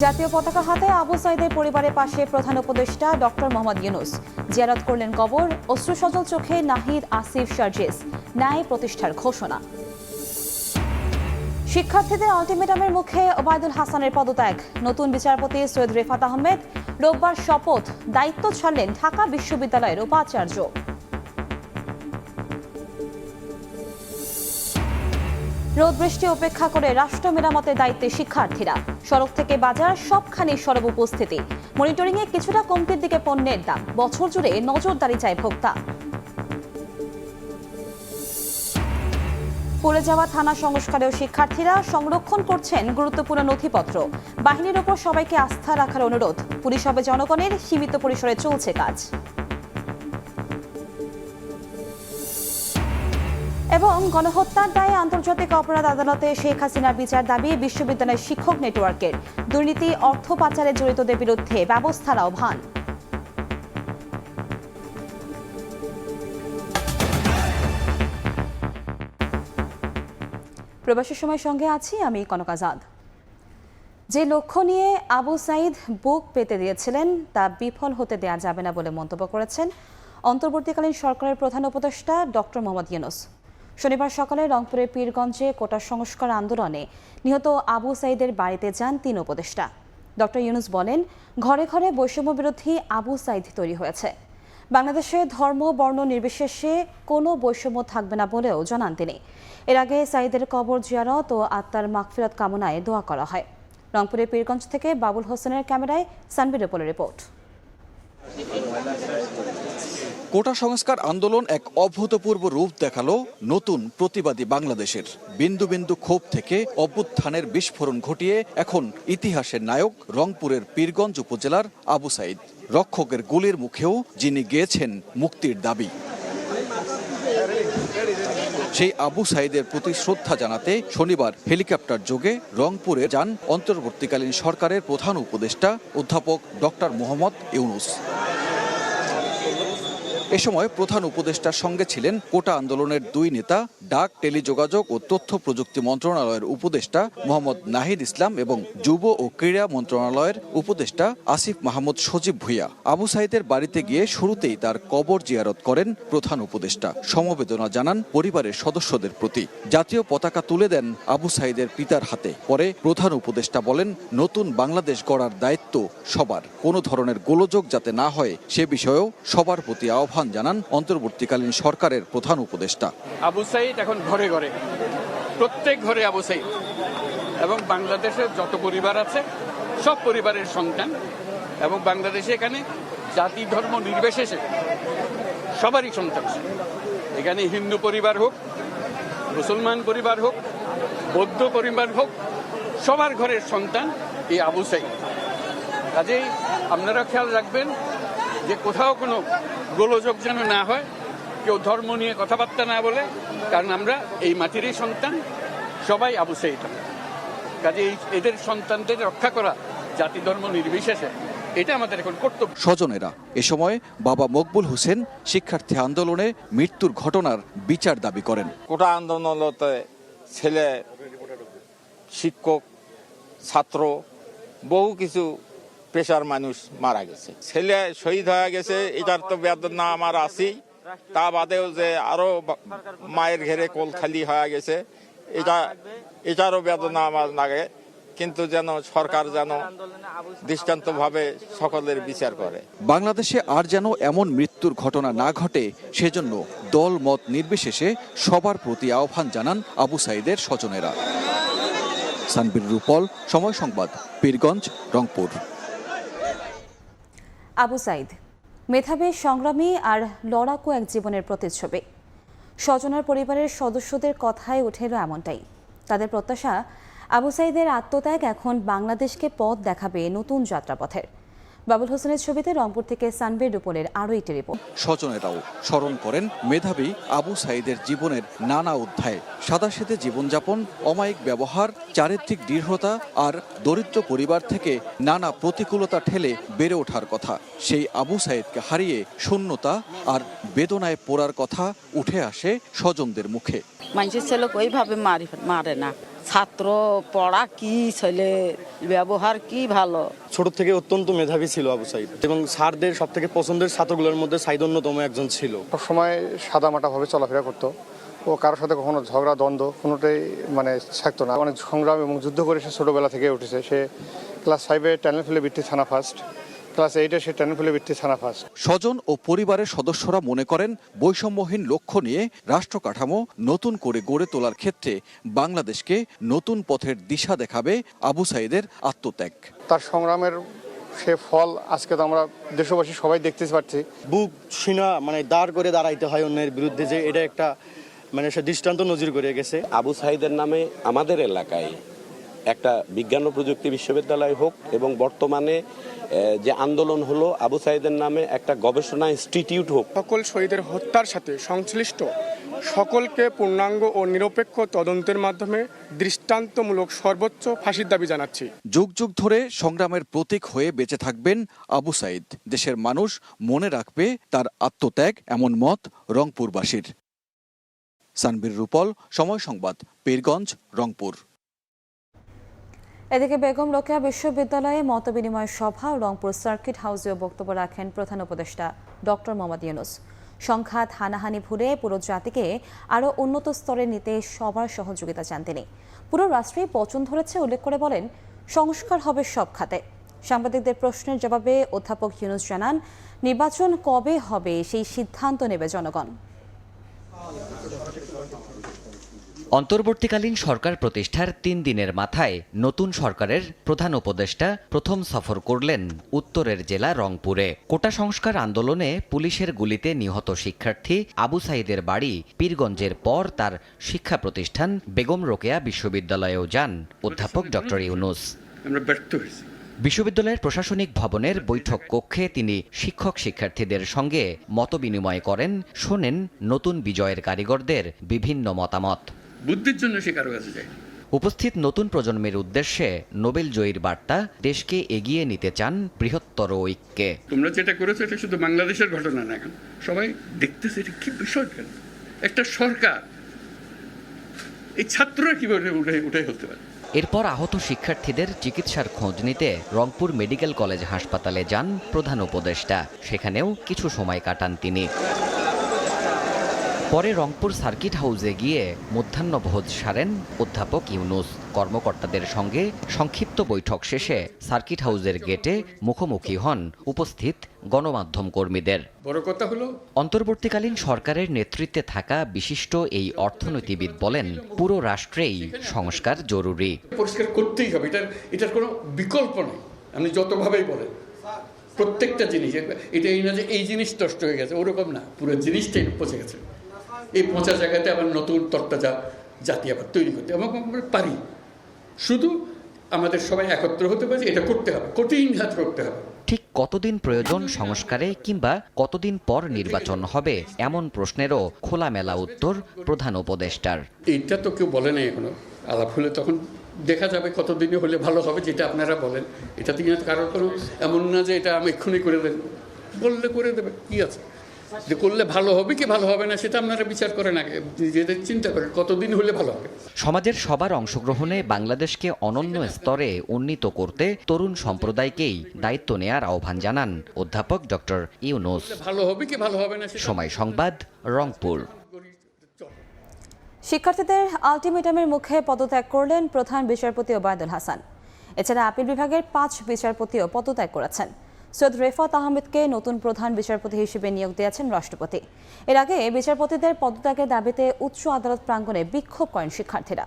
জাতীয় পতাকা হাতে আবু সাইদের পরিবারের পাশে প্রধান উপদেষ্টা ডক্টর মোহাম্মদ ইউনূস জিয়ারত করলেন কবর। অশ্রুসজল চোখে নাহিদ আসিফ শারজিস ন্যায় প্রতিষ্ঠার ঘোষণা। শিক্ষার্থীদের আলটিমেটামের মুখে ওবায়দুল হাসানের পদত্যাগ। নতুন বিচারপতি সৈয়দ রেফাত আহমেদ রোববার শপথ, দায়িত্ব ছাড়লেন ঢাকা বিশ্ববিদ্যালয়ের উপাচার্য। রোদ বৃষ্টি উপেক্ষা করে রাষ্ট্র মেরামতের দায়িত্বে শিক্ষার্থীরা। সড়ক থেকে বাজার সবখানে সরব উপস্থিতি। মনিটরিংয়ে কিছুটা কমতির দিকে পণ্যের দাম। বছর জুড়ে নজরদারি চায় ভোক্তা। পড়ে যাওয়া থানা সংস্কারেও শিক্ষার্থীরা সংরক্ষণ করছেন গুরুত্বপূর্ণ নথিপত্র। বাহিনীর ওপর সবাইকে আস্থা রাখার অনুরোধ। পুলিশ হবে জনগণের, সীমিত পরিসরে চলছে কাজ। এবং গণহত্যার দায়ে আন্তর্জাতিক অপরাধ আদালতে শেখ হাসিনার বিচার দাবি বিশ্ববিদ্যালয় শিক্ষক নেটওয়ার্কের। দুর্নীতি, অর্থ পাচারে জড়িতদের বিরুদ্ধে ব্যবস্থার আহ্বান। প্রবাসের সময় সঙ্গে আছি আমি কনক আজাদ। যে লক্ষ্য নিয়ে আবু সাইদ বুক পেতে দিয়েছিলেন তা বিফল হতে দেয়া যাবে না বলে মন্তব্য করেছেন অন্তর্বর্তীকালীন সরকারের প্রধান উপদেষ্টা ডক্টর মোহাম্মদ ইউনূস। শনিবার সকালে রংপুরের পীরগঞ্জে কোটা সংস্কার আন্দোলনে নিহত আবু সাইদের বাড়িতে যান তিন উপদেষ্টা। ডক্টর ইউনূস বলেন, ঘরে ঘরে বৈষম্য বিরোধী আবু সাইদ তৈরি হয়েছে। বাংলাদেশে ধর্ম বর্ণ নির্বিশেষে কোনো বৈষম্য থাকবে না বলেও জানান তিনি। এর আগে সাইদের কবর জিয়ারত ও আত্মার মাগফিরাত কামনায় দোয়া করা হয়। রংপুরের পীরগঞ্জ থেকে বাবুল হোসেনের ক্যামেরায় সানবির রিপোর্টের রিপোর্ট। কোটা সংস্কার আন্দোলন এক অভূতপূর্ব রূপ দেখালো নতুন প্রতিবাদী বাংলাদেশের। বিন্দু বিন্দু ক্ষোভ থেকে অভ্যুত্থানের বিস্ফোরণ ঘটিয়ে এখন ইতিহাসের নায়ক রংপুরের পীরগঞ্জ উপজেলার আবু সাইদ। রক্ষকের গুলির মুখেও যিনি গেয়েছেন মুক্তির দাবি। সেই আবু সাইদের প্রতি শ্রদ্ধা জানাতে শনিবার হেলিকপ্টার যোগে রংপুরে যান অন্তর্বর্তীকালীন সরকারের প্রধান উপদেষ্টা অধ্যাপক ডক্টর মোহাম্মদ ইউনূস। এ সময় প্রধান উপদেষ্টার সঙ্গে ছিলেন কোটা আন্দোলনের দুই নেতা, ডাক, টেলিযোগাযোগ ও তথ্য প্রযুক্তি মন্ত্রণালয়ের উপদেষ্টা মোহাম্মদ নাহিদ ইসলাম এবং যুব ও ক্রীড়া মন্ত্রণালয়ের উপদেষ্টা আসিফ মাহমুদ সজীব ভুঁইয়া। আবু সাইদের বাড়িতে গিয়ে শুরুতেই তার কবর জিয়ারত করেন প্রধান উপদেষ্টা। সমবেদনা জানান পরিবারের সদস্যদের প্রতি। জাতীয় পতাকা তুলে দেন আবু সাইদের পিতার হাতে। পরে প্রধান উপদেষ্টা বলেন, নতুন বাংলাদেশ গড়ার দায়িত্ব সবার। কোনো ধরনের গোলযোগ যাতে না হয় সে বিষয়েও সবার প্রতি আহ্বান জানান অন্তর্বর্তীকালীন সরকারের প্রধান উপদেষ্টা। আবু সাইদ এখন ঘরে ঘরে, প্রত্যেক ঘরে আবু সাইদ, এবং বাংলাদেশের যত পরিবার আছে সব পরিবারের সন্তান, এবং বাংলাদেশে এখানে জাতি ধর্ম নির্বিশেষে সবারই সন্তান। এখানে হিন্দু পরিবার হোক, মুসলমান পরিবার হোক, বৌদ্ধ পরিবার হোক, সবার ঘরের সন্তান এই আবু সাইদ। কাজেই আপনারা খেয়াল রাখবেন যে কোথাও কোনো গোলযোগ যেন না হয়, কেউ ধর্ম নিয়ে কথাবার্তা না বলে, কারণ আমরা এই মাটিরই সন্তান, সবাই আবু সাইদ। কাজে এদের সন্তানদের রক্ষা করা জাতি ধর্ম নির্বিশেষে এটা আমাদের এখন কর্তব্য। স্বজনেরা এ সময় বাবা মকবুল হোসেন শিক্ষার্থী আন্দোলনে মৃত্যুর ঘটনার বিচার দাবি করেন। কোটা আন্দোলনতে ছেলে, শিক্ষক, ছাত্র, বহু কিছু পেশার মানুষ মারা গেছে। ছেলে শহীদ হয়ে গেছে, এটার তো বেদনা আমার আছেই। তা বাদেও যে আরো মায়ের ঘেরে কোল খালি হয়ে গেছে, এটারও বেদনা আমার লাগে। কিন্তু যেন সরকার যেন দৃষ্টান্তভাবে সকলের বিচার করে। বাংলাদেশে আর যেন এমন মৃত্যুর ঘটনা না ঘটে সেজন্য দল মত নির্বিশেষে সবার প্রতি আহ্বান জানান আবু সাইদের স্বজনেরা। সানবির রূপল, সময় সংবাদ, পীরগঞ্জ, রংপুর। আবু সাইদ মেধাবী, সংগ্রামী আর লড়াকু এক জীবনের প্রতিচ্ছবি। স্বজনার পরিবারের সদস্যদের কথায় উঠে এলো এমনটাই। তাদের প্রত্যাশা, আবু সাইদের আত্মত্যাগ এখন বাংলাদেশকে পথ দেখাবে নতুন যাত্রাপথের। বাবুল হোসেনের ছবিতে রংপুর থেকে সানবির রূপলের আরও একটি রিপোর্ট। স্বজনেরাও স্মরণ করেন মেধাবী আবু সাইদের জীবনের নানা অধ্যায়। সাদাসিধে জীবনযাপন, অমায়িক ব্যবহার, চারিত্রিক দৃঢ়তা আর দরিদ্র পরিবার থেকে নানা প্রতিকূলতা ঠেলে বেড়ে ওঠার কথা। সেই আবু সাইদকে হারিয়ে শূন্যতা আর বেদনায় পোড়ার কথা উঠে আসে স্বজনদের মুখে। মানুষের ছেলে ওইভাবে মারে না, ছাত্র পড়া কি, ছেলে ব্যবহার কি ভালো। ছোট থেকে অত্যন্ত মেধাবী ছিল আবু সাইদ এবং স্যারদের সব থেকে পছন্দের ছাত্রগুলোর মধ্যে সাইদ অন্যতম একজন ছিল। সবসময় সাদামাটাভাবে চলাফেরা করতো, ও কারোর সাথে কখনো ঝগড়া দ্বন্দ্ব কোনোটাই থাকতো না। অনেক সংগ্রাম এবং যুদ্ধ করে সে ছোটোবেলা থেকে উঠেছে। সে ক্লাস 5-এ টানেলফুলি বৃত্তি থানা ফার্স্ট, ক্লাস 8-এ সে টানেলফুলি বৃত্তি থানা ফার্স্ট। স্বজন ও পরিবারের সদস্যরা মনে করেন বৈষম্যহীন লক্ষ্য নিয়ে রাষ্ট্র কাঠামো নতুন করে গড়ে তোলার ক্ষেত্রে বাংলাদেশকে নতুন পথের দিশা দেখাবে আবু সাইদের আত্মত্যাগ। তার সংগ্রামের সে ফল আজকে তো আমরা দেশবাসী সবাই দেখতে পাচ্ছি। বুক সিনা দাঁড় করে দাঁড়াইতে হয় অন্যের বিরুদ্ধে, যে এটা একটা সে দৃষ্টান্ত নজির করে গেছে। আবু সাইদের নামে আমাদের এলাকায় একটা বিজ্ঞান ও প্রযুক্তি বিশ্ববিদ্যালয় হোক এবং বর্তমানে যে আন্দোলন হলো আবু সাইদের নামে একটা গবেষণা ইনস্টিটিউট হোক। সকল শহীদের হত্যার সাথে সংশ্লিষ্ট সকলকে পূর্ণাঙ্গ ও নিরপেক্ষ তদন্তের মাধ্যমে দৃষ্টান্তমূলক সর্বোচ্চ ফাঁসির দাবি জানাচ্ছি। যুগ যুগ ধরে সংগ্রামের প্রতীক হয়ে বেঁচে থাকবেন আবু সাইদ। দেশের মানুষ মনে রাখবে তার আত্মত্যাগ, এমন মত রংপুরবাসীর। সানবীর রূপল, সময় সংবাদ, পীরগঞ্জ, রংপুর। এদিকে বেগম রোকেয়া বিশ্ববিদ্যালয়ে মতবিনিময় সভা ও রংপুর সার্কিট হাউসেও বক্তব্য রাখেন প্রধান উপদেষ্টা ডক্টর মোহাম্মদ ইউনূস। সংঘাত হানাহানি ভুলে পুরো জাতিকে আরও উন্নত স্তরে নিতে সবার সহযোগিতা চান তিনি। পুরো রাষ্ট্রেই পচন ধরেছে উল্লেখ করে বলেন, সংস্কার হবে সব খাতে। সাংবাদিকদের প্রশ্নের জবাবে অধ্যাপক ইউনূস জানান, নির্বাচন কবে হবে সেই সিদ্ধান্ত নেবে জনগণ। অন্তর্বর্তীকালীন সরকার প্রতিষ্ঠার 3 দিনের মাথায় নতুন সরকারের প্রধান উপদেষ্টা প্রথম সফর করলেন উত্তরের জেলা রংপুরে। কোটা সংস্কার আন্দোলনে পুলিশের গুলিতে নিহত শিক্ষার্থী আবু সাইদের বাড়ি পীরগঞ্জের পর তার শিক্ষা প্রতিষ্ঠান বেগম রোকেয়া বিশ্ববিদ্যালয়েও যান অধ্যাপক ডক্টর ইউনূস। বিশ্ববিদ্যালয়ের প্রশাসনিক ভবনের বৈঠক কক্ষে তিনি শিক্ষক শিক্ষার্থীদের সঙ্গে মতবিনিময় করেন, শোনেন নতুন বিজয়ের কারিগরদের বিভিন্ন মতামত। বুদ্ধির জন্য সে কারো কাছে যায়। উপস্থিত নতুন প্রজন্মের উদ্দেশ্যে নোবেল জয়ীর বার্তা, দেশকে এগিয়ে নিতে চান বৃহত্তর ঐক্যে। তোমরা যেটা করেছো এটা শুধু বাংলাদেশের ঘটনা না, এখন সবাই দেখতেছে এটা কি বিষয়। একটা সরকার, এই ছাত্ররা কিভাবে উঠে হতে পারে। এরপর আহত শিক্ষার্থীদের চিকিৎসার খোঁজ নিতে রংপুর মেডিকেল কলেজ হাসপাতালে যান প্রধান উপদেষ্টা। সেখানেও কিছু সময় কাটান তিনি। পরে রংপুর সার্কিট হাউসে গিয়ে মধ্যাহ্নভোজ সারেন অধ্যাপক ইউনূস। কর্মকর্তাদের সঙ্গে সংক্ষিপ্ত বৈঠক শেষে সার্কিট হাউসের গেটে মুখোমুখি হন উপস্থিত গণমাধ্যম কর্মীদের। বড় কথা হলো, অন্তর্বর্তীকালীন সরকারের নেতৃত্বে থাকা বিশিষ্ট এই অর্থনীতিবিদ বলেন, পুরো রাষ্ট্রেই সংস্কার জরুরি। পরিষ্কার করতেই হবে, এটার কোনো বিকল্প নেই। আপনি যতভাবেই বলেন, প্রত্যেকটা জিনিস, এটা এই না যে এই জিনিস নষ্ট হয়ে গেছে, ওরকম না, পুরো জিনিসটাই পচে গেছে। এই পচা জায়গাতে আবার নতুন তরতাজা জাতি আবার তৈরি করতে এবং আমরা পারি। শুধু আমাদের সবাই একত্র হতে পারে, এটা করতে হবে, কঠিন হাত করতে হবে। ঠিক কতদিন প্রয়োজন সংস্কারে কিংবা কতদিন পর নির্বাচন হবে, এমন প্রশ্নেরও খোলামেলা উত্তর প্রধান উপদেষ্টার। এইটা তো কেউ বলে নাই এখনো, আলাপ হলে তখন দেখা যাবে কতদিনে হলে ভালো হবে, যেটা আপনারা বলেন। এটা থেকে কারোর কোনো এমন না যে এটা আমি এক্ষুনি করে দেব, বললে করে দেবে, কি আছে। যে করলে ভালো হবে কি ভালো হবে না সেটা আপনারা বিচার করেন, আগে নিজেদের চিন্তা করেন কতদিন হলে ভালো হবে। সমাজের সবার অংশগ্রহণে বাংলাদেশকে অনন্য স্তরে উন্নীত করতে তরুণ সম্প্রদায়কেই দায়িত্ব নেয়ার আহ্বান জানান অধ্যাপক ডক্টর ইউনূস। ভালো হবে কি ভালো হবে না। সময় সংবাদ, রংপুর। শিক্ষার্থীদের আলটিমেটামের মুখে পদত্যাগ করলেন প্রধান বিচারপতি ওবায়দুল হাসান। এছাড়া আপিল বিভাগের 5 বিচারপতিও পদত্যাগ করেছেন। সৈয়দ রেফাত আহমেদকে নতুন প্রধান বিচারপতি হিসেবে নিয়োগ দিয়েছেন রাষ্ট্রপতি। এর আগে বিচারপতিদের পদত্যাগের দাবিতে উচ্চ আদালত প্রাঙ্গণে বিক্ষোভ করেন শিক্ষার্থীরা।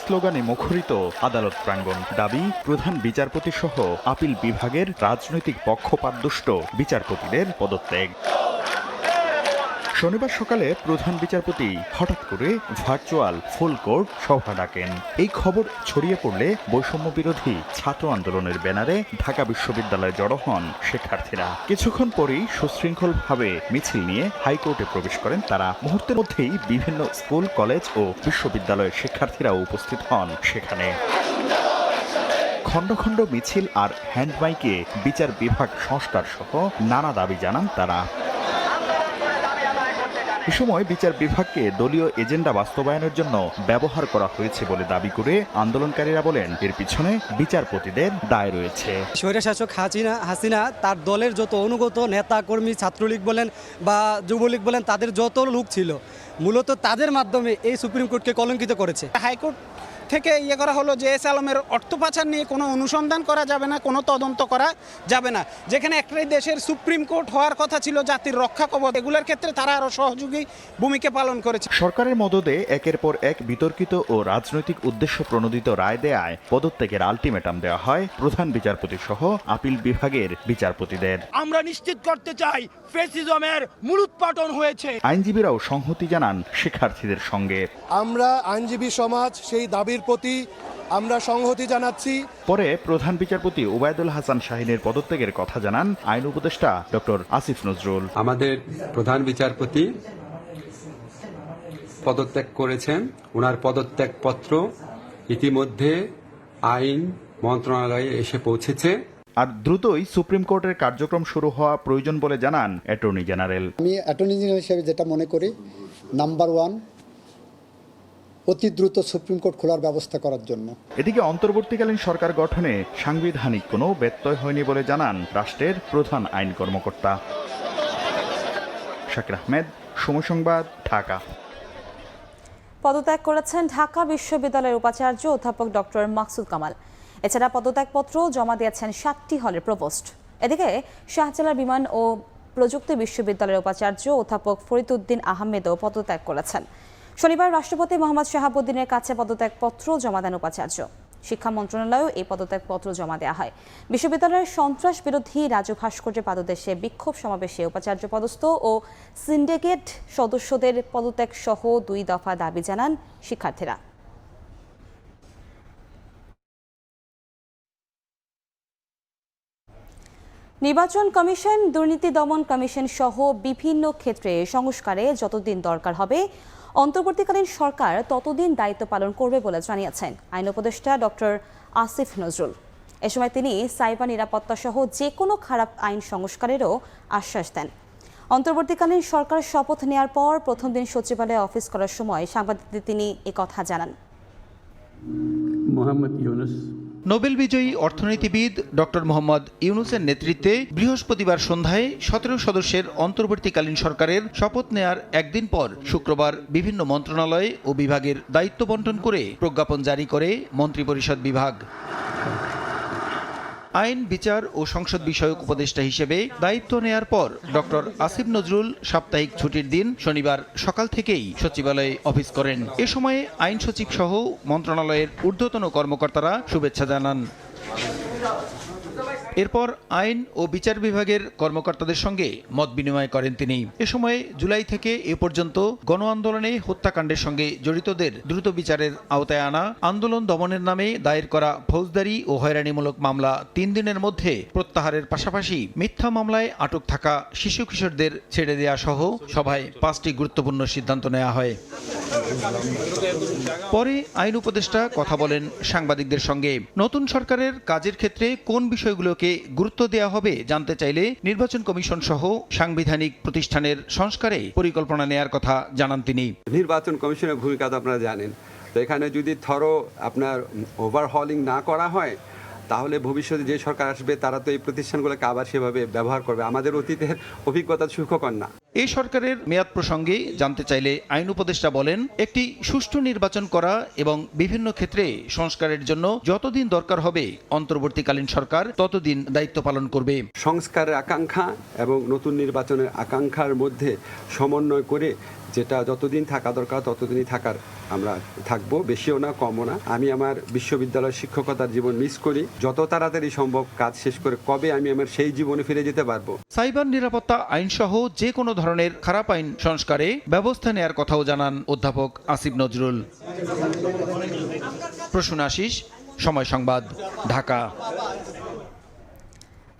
স্লোগানে মুখরিত আদালত প্রাঙ্গণ। দাবি, প্রধান বিচারপতি সহ আপিল বিভাগের রাজনৈতিক পক্ষপাতদুষ্ট বিচারপতিদের পদত্যাগ। শনিবার সকালে প্রধান বিচারপতি হঠাৎ করে ভার্চুয়াল ফুল কোর্ট সভা ডাকেন। এই খবর ছড়িয়ে পড়লে বৈষম্য বিরোধী ছাত্র আন্দোলনের ব্যানারে ঢাকা বিশ্ববিদ্যালয়ে জড়ো হন শিক্ষার্থীরা। কিছুক্ষণ পরেই সুশৃঙ্খলভাবে মিছিল নিয়ে হাইকোর্টে প্রবেশ করেন তারা। মুহূর্তের মধ্যেই বিভিন্ন স্কুল, কলেজ ও বিশ্ববিদ্যালয়ের শিক্ষার্থীরাও উপস্থিত হন সেখানে। খণ্ড খণ্ড মিছিল আর হ্যান্ডমাইকে বিচার বিভাগ সংস্কার সহ নানা দাবি জানান তারা। এ সময় বিচার বিভাগকে দলীয় এজেন্ডা বাস্তবায়নের জন্য ব্যবহার করা হয়েছে বলে দাবি করে আন্দোলনকারীরা বলেন এর পিছনে বিচারপতিদের দায় রয়েছে। স্বৈরশাসক হাসিনা তার দলের যত অনুগত নেতা কর্মী, ছাত্রলীগ বলেন বা যুবলীগ বলেন, তাদের যত লোক ছিল মূলত তাদের মাধ্যমে এই সুপ্রিম কোর্টকে কলঙ্কিত করেছে। হাইকোর্ট থেকে করা হলো যে এস আলমের অর্থ পাচার নিয়ে কোনো অনুসন্ধান করা যাবে না, কোনো তদন্ত করা যাবে না, যেখানে একটাই দেশের সুপ্রিম কোর্ট হওয়ার কথা ছিল জাতির রক্ষা কবচ, এগুলোর ক্ষেত্রে তারা আরও সহযোগী ভূমিকা পালন করেছে। সরকারের মদদে একের পর এক বিতর্কিত ও রাজনৈতিক উদ্দেশ্য প্রণোদিত রায় দেয়ায় পদত্যাগের আলটিমেটাম দেওয়া হয় প্রধান বিচারপতি সহ আপিল বিভাগের বিচারপতিদের। আমরা নিশ্চিত করতে চাই ফ্যাসিজমের মূলোৎপাটন হয়েছে। আইনজীবীরাও সংহতি জানান শিক্ষার্থীদের সঙ্গে। আমরা আইনজীবী সমাজ সেই দাবির প্রতি আমরা সংহতি জানাচ্ছি। পরে প্রধান বিচারপতি ওবায়দুল হাসান শাহিনের পদত্যাগের কথা জানান আইন উপদেষ্টা ডক্টর আসিফ নজরুল। আমাদের প্রধান বিচারপতি পদত্যাগ করেছেন, ওনার পদত্যাগ পত্র ইতিমধ্যে আইন মন্ত্রণালয়ে এসে পৌঁছেছে। আর দ্রুতই সুপ্রিম কোর্টের কার্যক্রম শুরু হওয়া প্রয়োজন বলে জানান অ্যাটর্নি জেনারেল। আমি অ্যাটর্নি জেনারেল হিসেবে যেটা মনে করি, নাম্বার 1 অতি দ্রুত সুপ্রিম কোর্ট খোলার ব্যবস্থা করার জন্য। এদিকে অন্তর্বর্তীকালীন সরকার গঠনে সাংবিধানিক কোনো ব্যত্যয় হয়নি বলে জানান রাষ্ট্রের প্রধান আইন কর্মকর্তা। শাকির আহমেদ, সময় সংবাদ, ঢাকা। পদত্যাগ করেছেন ঢাকা বিশ্ববিদ্যালয়ের উপাচার্য অধ্যাপক ডক্টর মাকসুদ কামাল। এছাড়া পদত্যাগপত্র জমা দিয়েছেন 7টি হলের প্রভোস্ট। এদিকে শাহজালাল বিমান ও প্রযুক্তি বিশ্ববিদ্যালয়ের উপাচার্য অধ্যাপক ফরিদউদ্দিন আহমেদও পদত্যাগ করেছেন। শনিবার রাষ্ট্রপতি মোহাম্মদ শাহাবুদ্দিনের কাছে পদত্যাগপত্র জমা দেন উপাচার্য। শিক্ষা মন্ত্রণালয়েও এই পদত্যাগপত্র জমা দেওয়া হয়। বিশ্ববিদ্যালয়ের সন্ত্রাস বিরোধী রাজু ভাস্কর্যের পাদদেশে বিক্ষোভ সমাবেশে উপাচার্য পদস্থ ও সিন্ডিকেট সদস্যদের পদত্যাগ সহ 2 দফা দাবি জানান শিক্ষার্থীরা। নির্বাচন কমিশন, দুর্নীতি দমন কমিশন সহ বিভিন্ন ক্ষেত্রে সংস্কারে যতদিন দরকার হবে অন্তর্বর্তীকালীন সরকার ততদিন দায়িত্ব পালন করবে বলে জানিয়েছেন আইন উপদেষ্টা ডক্টর আসিফ নজরুল। এ সময় তিনি সাইবার নিরাপত্তা সহ যে কোনো খারাপ আইন সংস্কারেরও আশ্বাস দেন। অন্তর্বর্তীকালীন সরকার শপথ নেওয়ার পর প্রথম দিন সচিবালয়ে অফিস করার সময় সাংবাদিকদের তিনি একথা জানান। নোবেল বিজয়ী অর্থনীতিবিদ ডক্টর মোহাম্মদ ইউনুসের নেতৃত্বে বৃহস্পতিবার সন্ধ্যায় 17 সদস্যের অন্তর্বর্তীকালীন সরকারের শপথ নেয়ার একদিন পর শুক্রবার বিভিন্ন মন্ত্রণালয় ও বিভাগের দায়িত্ব বণ্টন করে প্রজ্ঞাপন জারি করে মন্ত্রিপরিষদ বিভাগ। আইন, বিচার ও সংসদ বিষয়ক উপদেষ্টা হিসেবে দায়িত্ব নেয়ার পর ডক্টর আসিফ নজরুল সাপ্তাহিক ছুটির দিন শনিবার সকাল থেকেই সচিবালয়ে অফিস করেন। এ সময়ে আইন সচিব সহ মন্ত্রণালয়ের ঊর্ধ্বতন কর্মকর্তারা শুভেচ্ছা জানান। এরপর আইন ও বিচার বিভাগের কর্মকর্তাদের সঙ্গে মত বিনিময় করেন তিনি। এ সময় জুলাই থেকে এ পর্যন্ত গণ আন্দোলনে হত্যাকাণ্ডের সঙ্গে জড়িতদের দ্রুত বিচারের আওতায় আনা, আন্দোলন দমনের নামে দায়ের করা ফৌজদারি ও হয়রানিমূলক মামলা 3 দিনের মধ্যে প্রত্যাহারের পাশাপাশি মিথ্যা মামলায় আটক থাকা শিশু কিশোরদের ছেড়ে দেওয়া সহ সভায় 5টি গুরুত্বপূর্ণ সিদ্ধান্ত নেওয়া হয়। পরে আইন উপদেষ্টা কথা বলেন সাংবাদিকদের সঙ্গে। নতুন সরকারের কাজের ক্ষেত্রে কোন বিষয়গুলোকে গুরুত্ব দেওয়া হবে জানতে চাইলে নির্বাচন কমিশন সহ সাংবিধানিক প্রতিষ্ঠানের সংস্কারে পরিকল্পনা নেয়ার কথা জানান তিনি। নির্বাচন কমিশনের ভূমিকা তো আপনারা জানেন, তো এখানে যদি আপনার ওভারহলিং না করা হয় তাহলে ভবিষ্যতে যে সরকার আসবে তারা তো এই প্রতিষ্ঠানগুলোকে আবার সেভাবে ব্যবহার করবে। আমাদের অতীতের অভিজ্ঞতা সুখকর না। এই সরকারের মেয়াদ প্রসঙ্গে জানতে চাইলে আইন উপদেষ্টা বলেন, একটি সুষ্ঠু নির্বাচন করা এবং বিভিন্ন ক্ষেত্রে সংস্কারের জন্য যতদিন দরকার হবে অন্তর্বর্তীকালীন সরকার ততদিন দায়িত্ব পালন করবে। সংস্কারের আকাঙ্ক্ষা এবং নতুন নির্বাচনের আকাঙ্ক্ষার মধ্যে সমন্বয় করে যেটা যতদিন থাকা দরকার ততদিনই আমরা থাকবো, বেশিও না কমও না। আমি আমার বিশ্ববিদ্যালয় শিক্ষকতার জীবন মিস করি। যত তাড়াতাড়ি সম্ভব কাজ শেষ করে কবে আমি আমার সেই জীবনে ফিরে যেতে পারবো। সাইবার নিরাপত্তা আইন সহ যে কোনো ধরনের খারাপ আইন সংস্কারে ব্যবস্থা নেয়ার কথাও জানান অধ্যাপক আসিফ নজরুল। প্রসূন আশিস, সময় সংবাদ, ঢাকা।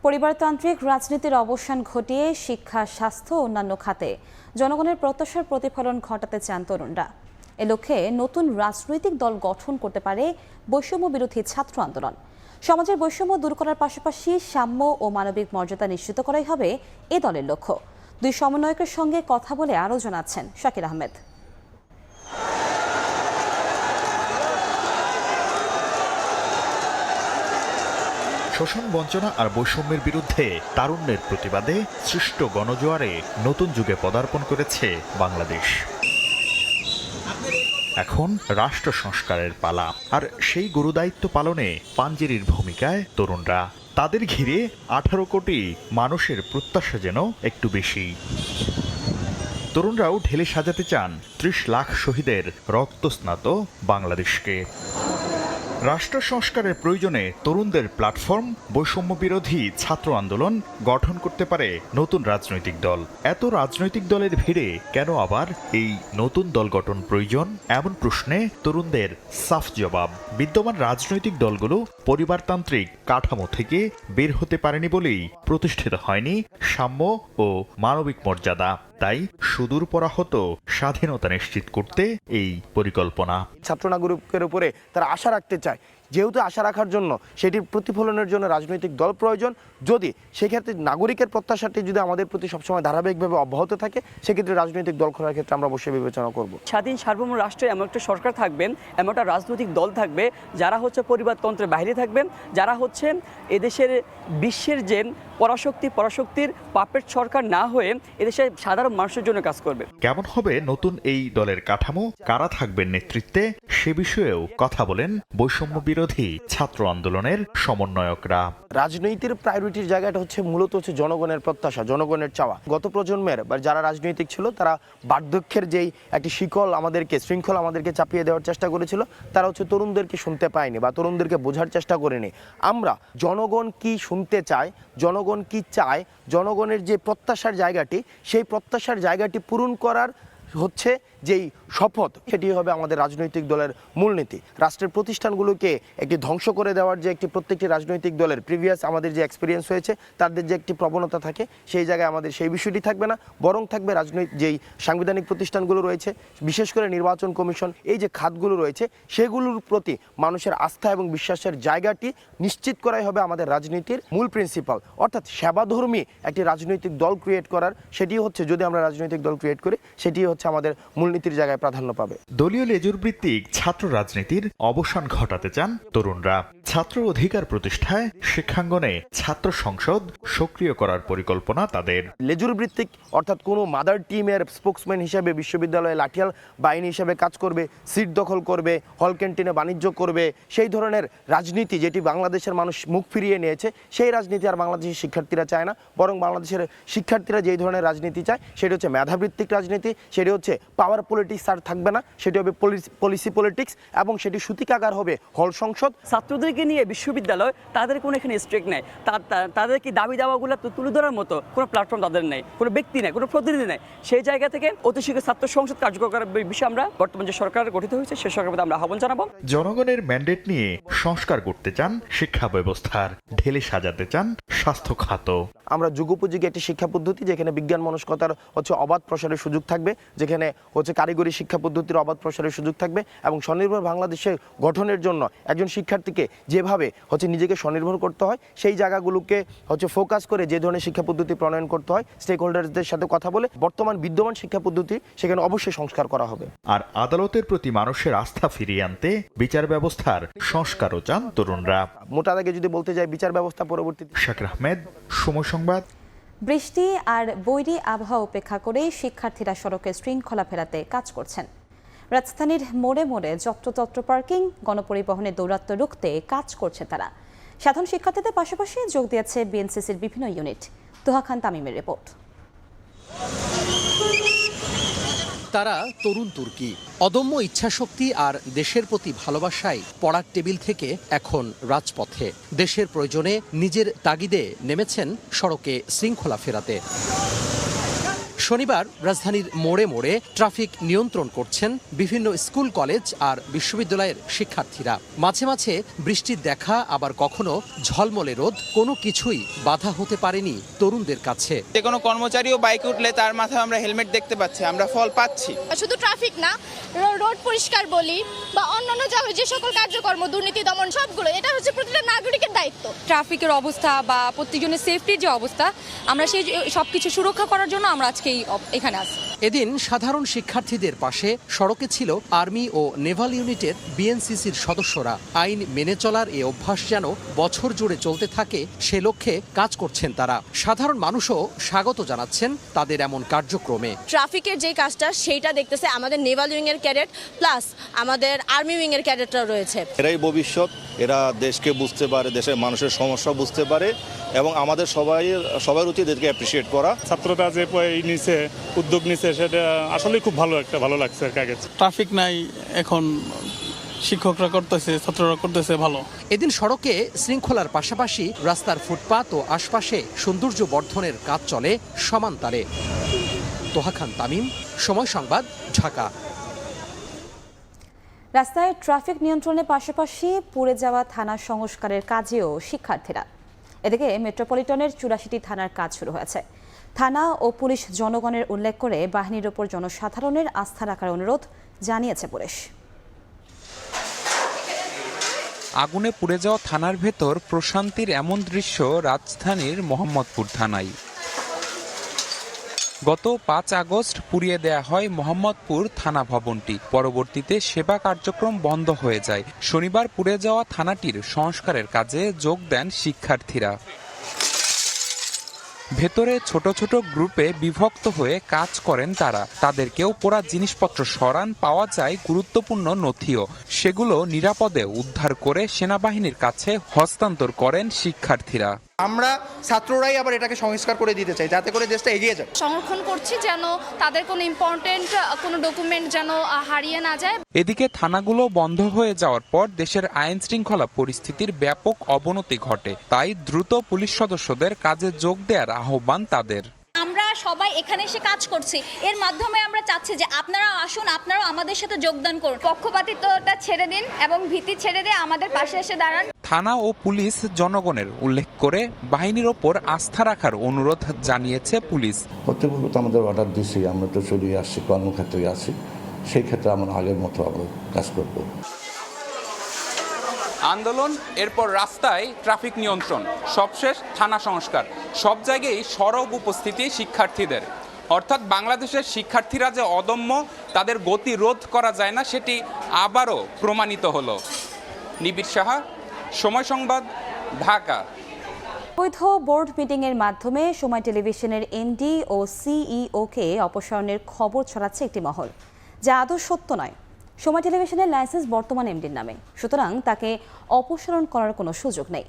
পরিবারতান্ত্রিক রাজনীতির অবসান ঘটিয়ে শিক্ষা, স্বাস্থ্য ও অন্যান্য খাতে জনগণের প্রত্যাশার প্রতিফলন ঘটাতে চান তরুণরা। এ লক্ষ্যে নতুন রাজনৈতিক দল গঠন করতে পারে বৈষম্য বিরোধী ছাত্র আন্দোলন। সমাজের বৈষম্য দূর করার পাশাপাশি সাম্য ও মানবিক মর্যাদা নিশ্চিত করাই হবে এ দলের লক্ষ্য। দুই সমন্বয়কের সঙ্গে কথা বলে আরও জানাচ্ছেন শাকির আহমেদ। শোষণ, বঞ্চনা আর বৈষম্যের বিরুদ্ধে তারুণ্যের প্রতিবাদে সৃষ্ট গণজোয়ারে নতুন যুগে পদার্পণ করেছে বাংলাদেশ। এখন রাষ্ট্র সংস্কারের পালা, আর সেই গুরুদায়িত্ব পালনে পাঞ্জেরির ভূমিকায় তরুণরা। তাদের ঘিরে 18 কোটি মানুষের প্রত্যাশা যেন একটু বেশি। তরুণরাও ঢেলে সাজাতে চান 30 লাখ শহীদের রক্তস্নাত বাংলাদেশকে। রাষ্ট্র সংস্কারের প্রয়োজনে তরুণদের প্ল্যাটফর্ম, বৈষম্য বিরোধী ছাত্র আন্দোলন গঠন করতে পারে নতুন রাজনৈতিক দল। এত রাজনৈতিক দলের ভিড়ে কেন আবার এই নতুন দল গঠন প্রয়োজন? এমন প্রশ্নে তরুণদের সাফ জবাব, বিদ্যমান রাজনৈতিক দলগুলো পরিবারতান্ত্রিক কাঠামো থেকে বের হতে পারেনি বলেই প্রতিষ্ঠিত হয়নি সাম্য ও মানবিক মর্যাদা। তাই সুদূর পরাহত স্বাধীনতা নিশ্চিত করতে এই পরিকল্পনা। ছাত্র নাগরিকের উপরে তারা আশা রাখতে চায়, যেহেতু আশা রাখার জন্য সেটির প্রতিফলনের জন্য রাজনৈতিক দল প্রয়োজন। যদি সেক্ষেত্রে নাগরিকের প্রত্যাশাটি যদি আমাদের প্রতি সবসময় ধারাবাহিকভাবে অব্যাহত থাকে, সেক্ষেত্রে রাজনৈতিক দল করার ক্ষেত্রে আমরা অবশ্যই বিবেচনা করব। স্বাধীন সার্বভৌম রাষ্ট্রে এমন একটা সরকার থাকবেন, এমন একটা রাজনৈতিক দল থাকবে যারা হচ্ছে পরিবারতন্ত্রের বাইরে থাকবেন, যারা হচ্ছে এদেশের বিশ্বের যে পরাশক্তির পাপেট সরকার না হয়ে এদেশের সাধারণ মানুষের জন্য কাজ করবে। কেমন হবে নতুন এই দলের কাঠামো, কারা থাকবেন নেতৃত্বে, সে বিষয়েও কথা বলেন বৈষম্য বিরোধী ছাত্র আন্দোলনের সমন্বয়করা। রাজনীতির প্রায়োরিটির জায়গাটা হচ্ছে মূলত হচ্ছে জনগণের প্রত্যাশা, জনগণের চাওয়া। গত প্রজন্মের বা যারা রাজনৈতিক ছিল তারা বার্ধক্যের যেই একটি শৃঙ্খল আমাদেরকে চাপিয়ে দেওয়ার চেষ্টা করেছিল, তারা হচ্ছে তরুণদেরকে শুনতে পায়নি বা তরুণদেরকে বোঝার চেষ্টা করেনি। আমরা জনগণ কি শুনতে চায়, জনগণ কি চায়, জনগণের যে প্রত্যাশার জায়গাটি, সেই প্রত্যাশার জায়গাটি পূরণ করার হচ্ছে যেই শপথ, সেটি হবে আমাদের রাজনৈতিক দলের মূলনীতি। রাষ্ট্রের প্রতিষ্ঠানগুলোকে একটি ধ্বংস করে দেওয়ার যে একটি প্রত্যেকটি রাজনৈতিক দলের প্রিভিয়াস আমাদের যে এক্সপিরিয়েন্স হয়েছে, তাদের যে একটি প্রবণতা থাকে, সেই জায়গায় আমাদের সেই বিষয়টি থাকবে না, বরং থাকবে যেই সাংবিধানিক প্রতিষ্ঠানগুলো রয়েছে, বিশেষ করে নির্বাচন কমিশন, এই যে খাতগুলো রয়েছে, সেগুলোর প্রতি মানুষের আস্থা এবং বিশ্বাসের জায়গাটি নিশ্চিত করাই হবে আমাদের রাজনীতির মূল প্রিন্সিপাল। অর্থাৎ সেবাধর্মী একটি রাজনৈতিক দল ক্রিয়েট করার, সেটি হচ্ছে যদি আমরা রাজনৈতিক দল ক্রিয়েট করি, সেটি হচ্ছে আমাদের মূলনীতির জায়গায় প্রাধান্য পাবে। দলীয় লেজুর ভিত্তিক ছাত্র রাজনীতির অবসান ঘটাতে চান তরুণরা। ছাত্র অধিকার প্রতিষ্ঠায় শিক্ষাঙ্গনে ছাত্র সংসদ সক্রিয় করার পরিকল্পনা তাদের। লেজুর ভিত্তিক অর্থাৎ কোনো মাদার টিমের স্পোক্সম্যান হিসেবে বিশ্ববিদ্যালয়ে লাঠিয়াল বাহিনী হিসেবে কাজ করবে, সিট দখল করবে, হল ক্যান্টিনে বাণিজ্য করবে, সেই ধরনের রাজনীতি যেটি বাংলাদেশের মানুষ মুখ ফিরিয়ে নিয়েছে, সেই রাজনীতি আর বাংলাদেশের শিক্ষার্থীরা চায় না। বরং বাংলাদেশের শিক্ষার্থীরা যেই ধরনের রাজনীতি চায়, সেটি হচ্ছে মেধাভিত্তিক রাজনীতি, সেটি হচ্ছে পাওয়ার পলিটিক্স আর থাকবে না, সেটি হবে পলিসি পলিটিক্স, এবং সেটি সূতিকাগার হবে হল সংসদ। ছাত্রদেরকে নিয়ে বিশ্ববিদ্যালয়, তাদের কোনো এখানে স্ট্রিক্ট নেই, তাদের কি দাবি দাওয়াগুলো তুলে ধরার মতো কোনো প্ল্যাটফর্ম তাদের নেই, কোনো ব্যক্তি নেই, কোনো প্রতিনিধি নেই। সেই জায়গা থেকে অতি শীঘ্র ছাত্র সংসদ কার্যকর করার বিষয়ে আমরা বর্তমান যে সরকার গঠিত হয়েছে, সে সরকারের আমরা আহ্বান জানাবো। জনগণের ম্যান্ডেট নিয়ে সংস্কার করতে চান শিক্ষা ব্যবস্থার, ঢেলে সাজাতে চান স্বাস্থ্য খাত। আমরা যুগোপযোগী একটি শিক্ষা পদ্ধতি, যেখানে বিজ্ঞান মনস্কতার হচ্ছে অবাধ প্রসারের সুযোগ থাকবে, যেখানে হচ্ছে কারিগরি শিক্ষা পদ্ধতির অবাধ প্রসারের সুযোগ থাকবে, এবং স্বনির্ভর বাংলাদেশের গঠনের জন্য একজন শিক্ষার্থীকে যেভাবে হচ্ছে নিজেকে স্বনির্ভর করতে হয়, সেই জায়গাগুলোকে হচ্ছে ফোকাস করে যে ধরনের শিক্ষা পদ্ধতি প্রণয়ন করতে হয়, স্টেক হোল্ডারদের সাথে কথা বলে বর্তমান বিদ্যমান শিক্ষা পদ্ধতি সেখানে অবশ্যই সংস্কার করা হবে। আর আদালতের প্রতি মানুষের আস্থা ফিরিয়ে আনতে বিচার ব্যবস্থার সংস্কারও চান তরুণরা। মোটা দাগে যদি বলতে যাই, বিচার ব্যবস্থা পরবর্তী। শাকির আহমেদ, সময় সংবাদ। বৃষ্টি আর বৈরী আবহাওয়া উপেক্ষা করে শিক্ষার্থীরা সড়কে শৃঙ্খলা ফেরাতে কাজ করছেন। রাজধানীর মোড়ে মোড়ে যত্রতত্র পার্কিং, গণপরিবহনের দৌরাত্ম্য রুখতে কাজ করছে তারা। সাধারণ শিক্ষার্থীদের পাশাপাশি যোগ দিয়েছে বিএনসিসির বিভিন্ন ইউনিট। তোহা খান তামিমের রিপোর্ট। তারা তরুণ তুর্কি, অদম্য ইচ্ছাশক্তি আর দেশের প্রতি ভালোবাসায় পড়ার টেবিল থেকে এখন রাজপথে। দেশের প্রয়োজনে নিজের তাগিদে নেমেছেন সড়কে শৃঙ্খলা ফেরাতে। শনিবার রাজধানীর মোড়ে মোড়ে ট্রাফিক নিয়ন্ত্রণ করছেন বিভিন্ন স্কুল কলেজ আর বিশ্ববিদ্যালয়ের শিক্ষার্থীরা। মাঝে মাঝে বৃষ্টির দেখা, আবার কখনো ঝলমলে রোদ, কোনো কিছুই বাধা হতে পারেনি তরুণদের কাছে। যে কোনো কর্মচারীও বাইকে উঠলে তার মাথায় আমরা হেলমেট দেখতে পাচ্ছি, আমরা ফল পাচ্ছি। শুধু ট্রাফিক না, রোড পরিষ্কার বলি বা অন্যান্য যে সকল কার্যক্রম, দুর্নীতি দমন, সবগুলো এটা হচ্ছে প্রতিটা নাগরিকের দায়িত্ব। ট্রাফিকের অবস্থা বা প্রত্যেকজনের সেফটির যে অবস্থা, আমরা সেই সবকিছু সুরক্ষা করার জন্য আমরা আজকে এখানে আসি। এদিন সাধারণ শিক্ষার্থীদের পাশে সড়কে ছিল আর্মি ও নেভাল ইউনিটের বিএনসিসির সদস্যরা। আইন মেনে চলার এ অভ্যাস যেন বছর জুড়ে চলতে থাকে, সে লক্ষ্যে কাজ করছেন তারা। সাধারণ মানুষও স্বাগত জানাচ্ছেন তাদের এমন কার্যক্রমে। ট্রাফিকের যে কাজটা সেইটা দেখতেছে আমাদের নেভাল উইং এর ক্যাডেট প্লাস আমাদের আর্মি উইং এর ক্যাডেটরা রয়েছে। এরাই ভবিষ্যৎ, এরা দেশকে বুঝতে পারে, দেশের মানুষের সমস্যা বুঝতে পারে এবং আমাদের সবার উচিত এদেরকে অ্যাপ্রিসিয়েট করা। ছাত্ররা যে নিচে উদ্যোগ নিচ্ছে সেটা আসলে খুব ভালো লাগছে। ট্রাফিক নাই এখন, শিক্ষকরা করতেছে, ছাত্ররা করতেছে ভালো। এদিন সড়কে শৃঙ্খলার পাশাপাশি রাস্তার ফুটপাত ও আশপাশে সৌন্দর্য বর্ধনের কাজ চলে সমান তালে। তোহা খান তামিম, সময় সংবাদ, ঢাকা। রাস্তায় ট্রাফিক নিয়ন্ত্রণের পাশাপাশি পুড়ে যাওয়া থানা সংস্কারের কাজেও শিক্ষার্থীরা। এদিকে মেট্রোপলিটনের ৮৪টি থানার কাজ শুরু হয়েছে। থানা ও পুলিশ জনগণের উল্লেখ করে বাহিনীর ওপর জনসাধারণের আস্থা রাখার অনুরোধ জানিয়েছে পুলিশ। আগুনে পুড়ে যাওয়া থানার ভেতর প্রশান্তির এমন দৃশ্য রাজধানীর মোহাম্মদপুর থানায়। গত ৫ আগস্ট পুড়িয়ে দেয়া হয় মোহাম্মদপুর থানা ভবনটি। পরবর্তীতে সেবা কার্যক্রম বন্ধ হয়ে যায়। শনিবার পুড়ে যাওয়া থানাটির সংস্কারের কাজে যোগ দেন শিক্ষার্থীরা। ভেতরে ছোট ছোট গ্রুপে বিভক্ত হয়ে কাজ করেন তারা। তাদেরকেও পোড়া জিনিসপত্র সরান, পাওয়া যায় গুরুত্বপূর্ণ নথিও। সেগুলো নিরাপদে উদ্ধার করে সেনাবাহিনীর কাছে হস্তান্তর করেন শিক্ষার্থীরা। আমরা ছাত্ররাই আবার এটাকে সংস্কার করে দিতে চাই, যাতে করে দেশটা এগিয়ে যায়। সংরক্ষণ করছি যেন তাদের কোনো ইম্পর্টেন্ট কোনো ডকুমেন্ট যেন হারিয়ে না যায়। এদিকে থানাগুলো বন্ধ হয়ে যাওয়ার পর দেশের আইন শৃঙ্খলা পরিস্থিতির ব্যাপক অবনতি ঘটে। তাই দ্রুত পুলিশ সদস্যদের কাজে যোগ দেওয়ার আহ্বান তাদের। আমরা সবাই এখানে এসে কাজ করছি, এর মাধ্যমে আমরা চাচ্ছি যে আপনারা আসুন, আপনারাও আমাদের সাথে যোগদান করুন। পক্ষপাতিত্বটা ছেড়ে দিন এবং ভীতি ছেড়ে দিয়ে আমাদের পাশে এসে দাঁড়ান। থানা ও পুলিশ জনগণের উল্লেখ করে বাহিনীর ওপর আস্থা রাখার অনুরোধ জানিয়েছে পুলিশ। কর্তৃপক্ষ তো আমাদের অর্ডার দিয়েছি, আমরা তো চলে আসছি, কর্মক্ষেত্রে আছি, সেই ক্ষেত্রে আমরা আগের মতো আমরা কাজ করব। আন্দোলন, এরপর রাস্তায় ট্রাফিক নিয়ন্ত্রণ, সবশেষ থানা সংস্কার। সব জায়গায় সরব উপস্থিতি শিক্ষার্থীদের। অর্থাৎ বাংলাদেশের শিক্ষার্থীরা যে অদম্য, তাদের গতি রোধ করা যায় না, সেটি আবারও প্রমাণিত হলো। নিবিড় সাহা, সময় সংবাদ, ঢাকা। বৈধ বোর্ড মিটিংয়ের মাধ্যমে সময় টেলিভিশনের এমডি ও সিইওকে অপসারণের খবর ছড়াচ্ছে একটি মহল, যা আদৌ সত্য নয়। সময় টেলিভিশনের লাইসেন্স বর্তমান এমডির নামে, সুতরাং তাকে অপসারণ করার কোনো সুযোগ নেই।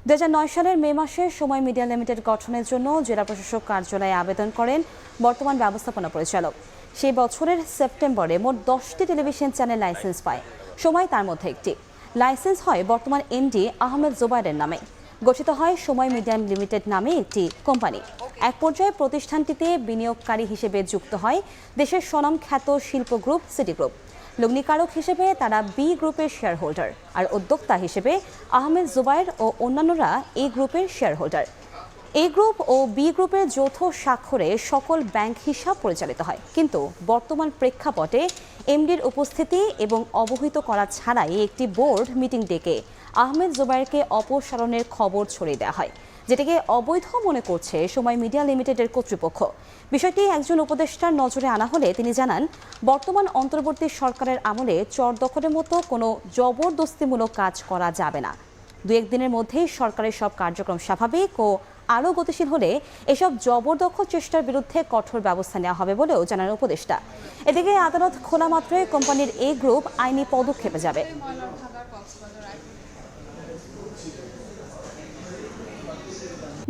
2009 সালের মে মাসে সময় মিডিয়া লিমিটেড গঠনের জন্য জেলা প্রশাসক কার্যালয়ে আবেদন করেন বর্তমান ব্যবস্থাপনা পরিচালক। সেই বছরের সেপ্টেম্বরে মোট 10টি টেলিভিশন চ্যানেল লাইসেন্স পায়, সময় তার মধ্যে একটি। লাইসেন্স হয় বর্তমান এমডি আহমেদ জোবায়েরের নামে। গঠিত হয় সময় মিডিয়া লিমিটেড নামে একটি কোম্পানি। এক পর্যায়ে প্রতিষ্ঠানটিতে বিনিয়োগকারী হিসেবে যুক্ত হয় দেশের স্বনামখ্যাত শিল্প গ্রুপ সিটি গ্রুপ। লগ্নিকারক হিসেবে তারা বি গ্রুপের শেয়ার হোল্ডার, আর উদ্যোক্তা হিসেবে আহমেদ জোবায়ের ও অন্যান্যরা এই গ্রুপের শেয়ার হোল্ডার। এ গ্রুপ ও বি গ্রুপের যৌথ স্বাক্ষরে সকল ব্যাংক হিসাব পরিচালিত হয়। কিন্তু বর্তমান প্রেক্ষাপটে এমডির উপস্থিতি এবং অবহিত করা ছাড়াই একটি বোর্ড মিটিং ডেকে আহমেদ জোবায়েরকে অপসারণের খবর ছড়িয়ে দেওয়া হয়, যেটাকে অবৈধ মনে করছে সময় মিডিয়া লিমিটেডের কর্তৃপক্ষ। বিষয়টি একজন উপদেষ্টার নজরে আনা হলে তিনি জানান, বর্তমান অন্তর্বর্তী সরকারের আমলে চর দখলের মতো কোনো জবরদস্তিমূলক কাজ করা যাবে না। 2-1 দিনের মধ্যেই সরকারের সব কার্যক্রম স্বাভাবিক ও আরও গতিশীল হলে এসব জবরদখল চেষ্টার বিরুদ্ধে কঠোর ব্যবস্থা নেওয়া হবে বলেও জানান উপদেষ্টা। এদিকে আদালত খোলা মাত্রই কোম্পানির এ গ্রুপ আইনি পদক্ষেপে যাবে।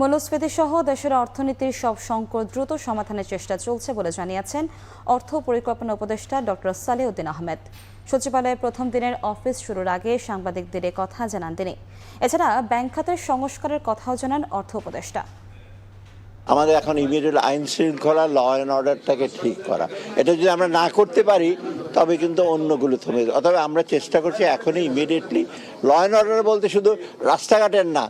মূল্যস্ফীতি সহ দেশের অর্থনীতির সব সংকট দ্রুত সমাধানের চেষ্টা চলছে বলে জানিয়েছেন অর্থ পরিকল্পনা উপদেষ্টা ডক্টর সালেউদ্দিন আহমেদ। সচিবালয়ের প্রথম দিনের অফিস শুরুর আগে সাংবাদিকদের এ কথা জানান তিনি। এছাড়া ব্যাংক খাতের সংস্কারের কথাও জানান অর্থ উপদেষ্টা। আমাদের এখন ইমিডিয়েট আইন শৃঙ্খলা, ল অ্যান্ড অর্ডারটাকে ঠিক করা, এটা যদি আমরা না করতে পারি তবে কিন্তু অন্যগুলো থমে যাবে। অথবা আমরা চেষ্টা করছি এখনই ইমিডিয়েটলি ল অ্যান্ড অর্ডার বলতে শুধু রাস্তাঘাটের না,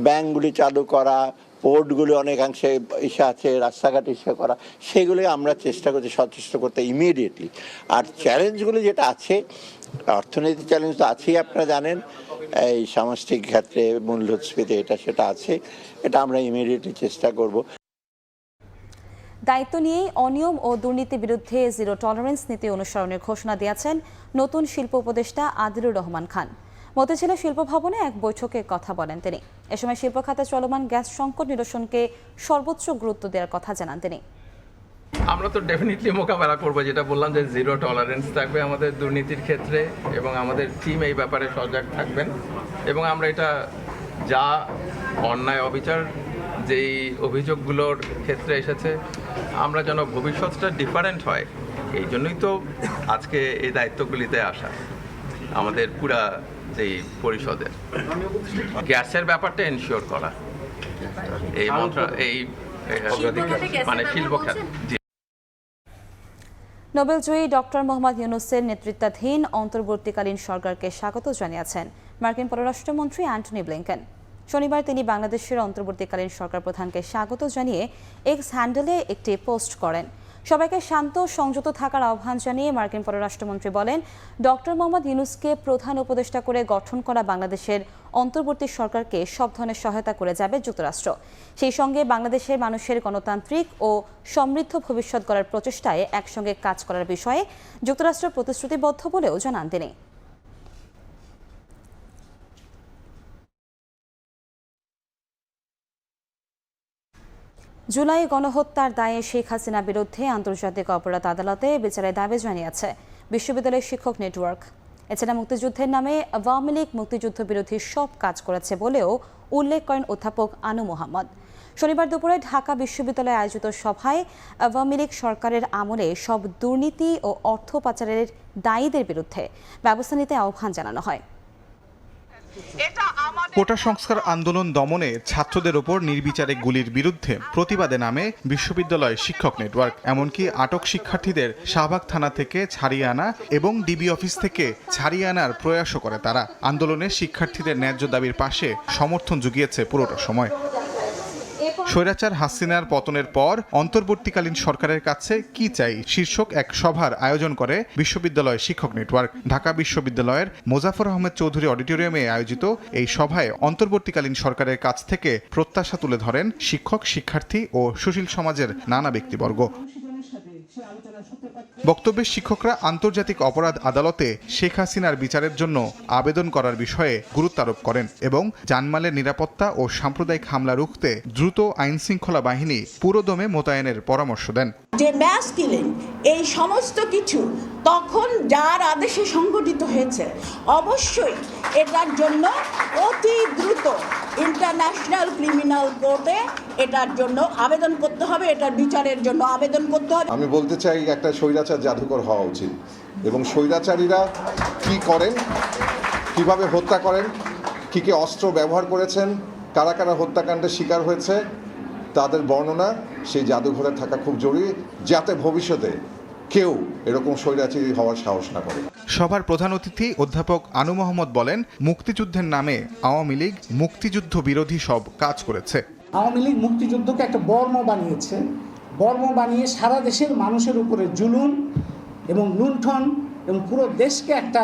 ব্যাংকগুলি চালু করা, পোর্টগুলি অনেকাংশে ইসে আছে, রাস্তাঘাট ইসে করা, সেগুলি আমরা চেষ্টা করছি সচেষ্ট করতে ইমিডিয়েটলি। আর চ্যালেঞ্জগুলি যেটা আছে, অর্থনৈতিক চ্যালেঞ্জ তো আছেই, আপনারা জানেন, এই সামষ্টিক ক্ষেত্রে মূল্যস্ফীতি এটা সেটা আছে, এটা আমরা ইমিডিয়েটলি চেষ্টা করব। দায়িত্ব নিয়েই অনিয়ম ও দুর্নীতির বিরুদ্ধে জিরো টলারেন্স নীতি অনুসরণের ঘোষণা দিয়েছেন নতুন শিল্প উপদেষ্টা আদিলুর রহমান খান। মতিঝিলে শিল্প ভবনে এক বৈঠকে কথা বলেন তিনি। এ সময় শিল্প খাতে চলমান গ্যাস সংকট নিরসনকে সর্বোচ্চ গুরুত্ব দেওয়ার কথা জানান তিনি। আমরা তো ডেফিনেটলি মোকাবেলা করবো, যেটা বললাম যে জিরো টলারেন্স থাকবে আমাদের দুর্নীতির ক্ষেত্রে, এবং আমাদের টিম এই ব্যাপারে সজাগ থাকবেন, এবং আমরা এটা যা অন্যায় অবিচার যেই অভিযোগগুলোর ক্ষেত্রে এসেছে, আমরা যেন ভবিষ্যৎটা ডিফারেন্ট হয়, এই জন্যই তো আজকে এই দায়িত্বগুলিতে আসা আমাদের পুরা যেই পরিষদের। গ্যাসের ব্যাপারটা এনশিওর করা এই মানে শিল্প খাত। নোবেলজয়ী ডক্টর মোহাম্মদ ইউনূসের নেতৃত্বাধীন অন্তর্বর্তীকালীন সরকারকে স্বাগত জানিয়েছেন মার্কিন পররাষ্ট্রমন্ত্রী অ্যান্টনি ব্লিংকেন। শনিবার তিনি বাংলাদেশের অন্তর্বর্তীকালীন সরকার প্রধানকে স্বাগত জানিয়ে এক্স হ্যান্ডেলে একটি পোস্ট করেন। সবাইকে শান্ত সংযত থাকার আহ্বান জানিয়ে মার্কিন পররাষ্ট্রমন্ত্রী বলেন, ডক্টর মোহাম্মদ ইউনূসকে প্রধান উপদেষ্টা করে গঠন করা বাংলাদেশের অন্তর্বর্তী সরকারকে সব ধরনের সহায়তা করে যাবে যুক্তরাষ্ট্র। সেই সঙ্গে বাংলাদেশের মানুষের গণতান্ত্রিক ও সমৃদ্ধ ভবিষ্যৎ গড়ার প্রচেষ্টায় একসঙ্গে কাজ করার বিষয়ে যুক্তরাষ্ট্র প্রতিশ্রুতিবদ্ধ বলেও জানান তিনি। জুলাই গণহত্যার দায়ে শেখ হাসিনার বিরুদ্ধে আন্তর্জাতিক অপরাধ আদালতে বিচারের দাবি জানিয়েছে বিশ্ববিদ্যালয়ের শিক্ষক নেটওয়ার্ক। এছাড়া মুক্তিযুদ্ধের নামে আওয়ামী লীগ মুক্তিযুদ্ধ বিরোধী সব কাজ করেছে বলেও উল্লেখ করেন অধ্যাপক আনু মোহাম্মদ। শনিবার দুপুরে ঢাকা বিশ্ববিদ্যালয়ে আয়োজিত সভায় আওয়ামী লীগ সরকারের আমলে সব দুর্নীতি ও অর্থ পাচারের দায়ীদের বিরুদ্ধে ব্যবস্থা নিতে আহ্বান জানানো হয়। কোটা সংস্কার আন্দোলন দমনে ছাত্রদের ওপর নির্বিচারে গুলির বিরুদ্ধে প্রতিবাদে নামে বিশ্ববিদ্যালয় শিক্ষক নেটওয়ার্ক। এমনকি আটক শিক্ষার্থীদের শাহবাগ থানা থেকে ছাড়িয়ে আনা এবং ডিবি অফিস থেকে ছাড়িয়ে আনার প্রয়াসও করে তারা। আন্দোলনে শিক্ষার্থীদের ন্যায্য দাবির পাশে সমর্থন জুগিয়েছে পুরোটা সময়। স্বৈরাচার হাসিনার পতনের পর অন্তর্বর্তীকালীন সরকারের কাছে কি চাই শীর্ষক এক সভার আয়োজন করে বিশ্ববিদ্যালয় শিক্ষক নেটওয়ার্ক। ঢাকা বিশ্ববিদ্যালয়ের মোজাফর আহমেদ চৌধুরী অডিটোরিয়ামে আয়োজিত এই সভায় অন্তর্বর্তীকালীন সরকারের কাছ থেকে প্রত্যাশা তুলে ধরেন শিক্ষক, শিক্ষার্থী ও সুশীল সমাজের নানা ব্যক্তিবর্গ। বক্তব্যে শিক্ষকরা আন্তর্জাতিক অপরাধ আদালতে শেখ হাসিনার বিচারের জন্য আবেদন করার বিষয়ে গুরুত্ব আরোপ করেন এবং জানমালের নিরাপত্তা ও সাম্প্রদায়িক হামলা রুখতে দ্রুত আইন শৃঙ্খলা বাহিনী পুরোদমে মোতায়েনের পরামর্শ দেন। যে ম্যাস কিলিং, এই সমস্ত কিছু তখন যার আদেশে সংগঠিত হয়েছে, অবশ্যই এটার জন্য অতি দ্রুত ইন্টারন্যাশনাল ক্রিমিনাল কোর্টে এটার জন্য আবেদন করতে হবে, এটার বিচারের জন্য আবেদন করতে হবে। আমি বলতে চাই, একটা স্বৈরাচার জাদুকর হওয়া উচিত এবং স্বৈরাচারীরা কি করেন, কিভাবে হত্যা করেন, কী কী অস্ত্র ব্যবহার করেছেন, কারা কারা হত্যাকাণ্ডের শিকার হয়েছে, তাদের বর্ণনা সেই জাদুঘরে থাকা খুব জরুরি, যাতে ভবিষ্যতে কেউ এরকম স্বৈরাচারী হওয়ার সাহস না করে। সভার প্রধান অতিথি অধ্যাপক আনু মোহাম্মদ বলেন, মুক্তিযুদ্ধের নামে আওয়ামী লীগ মুক্তিযুদ্ধ বিরোধী সব কাজ করেছে। আওয়ামী লীগ মুক্তিযুদ্ধকে একটা বর্ম বানিয়েছে, বর্ম বানিয়ে সারা দেশের মানুষের উপরে জুলুম এবং লুণ্ঠন এবং পুরো দেশকে একটা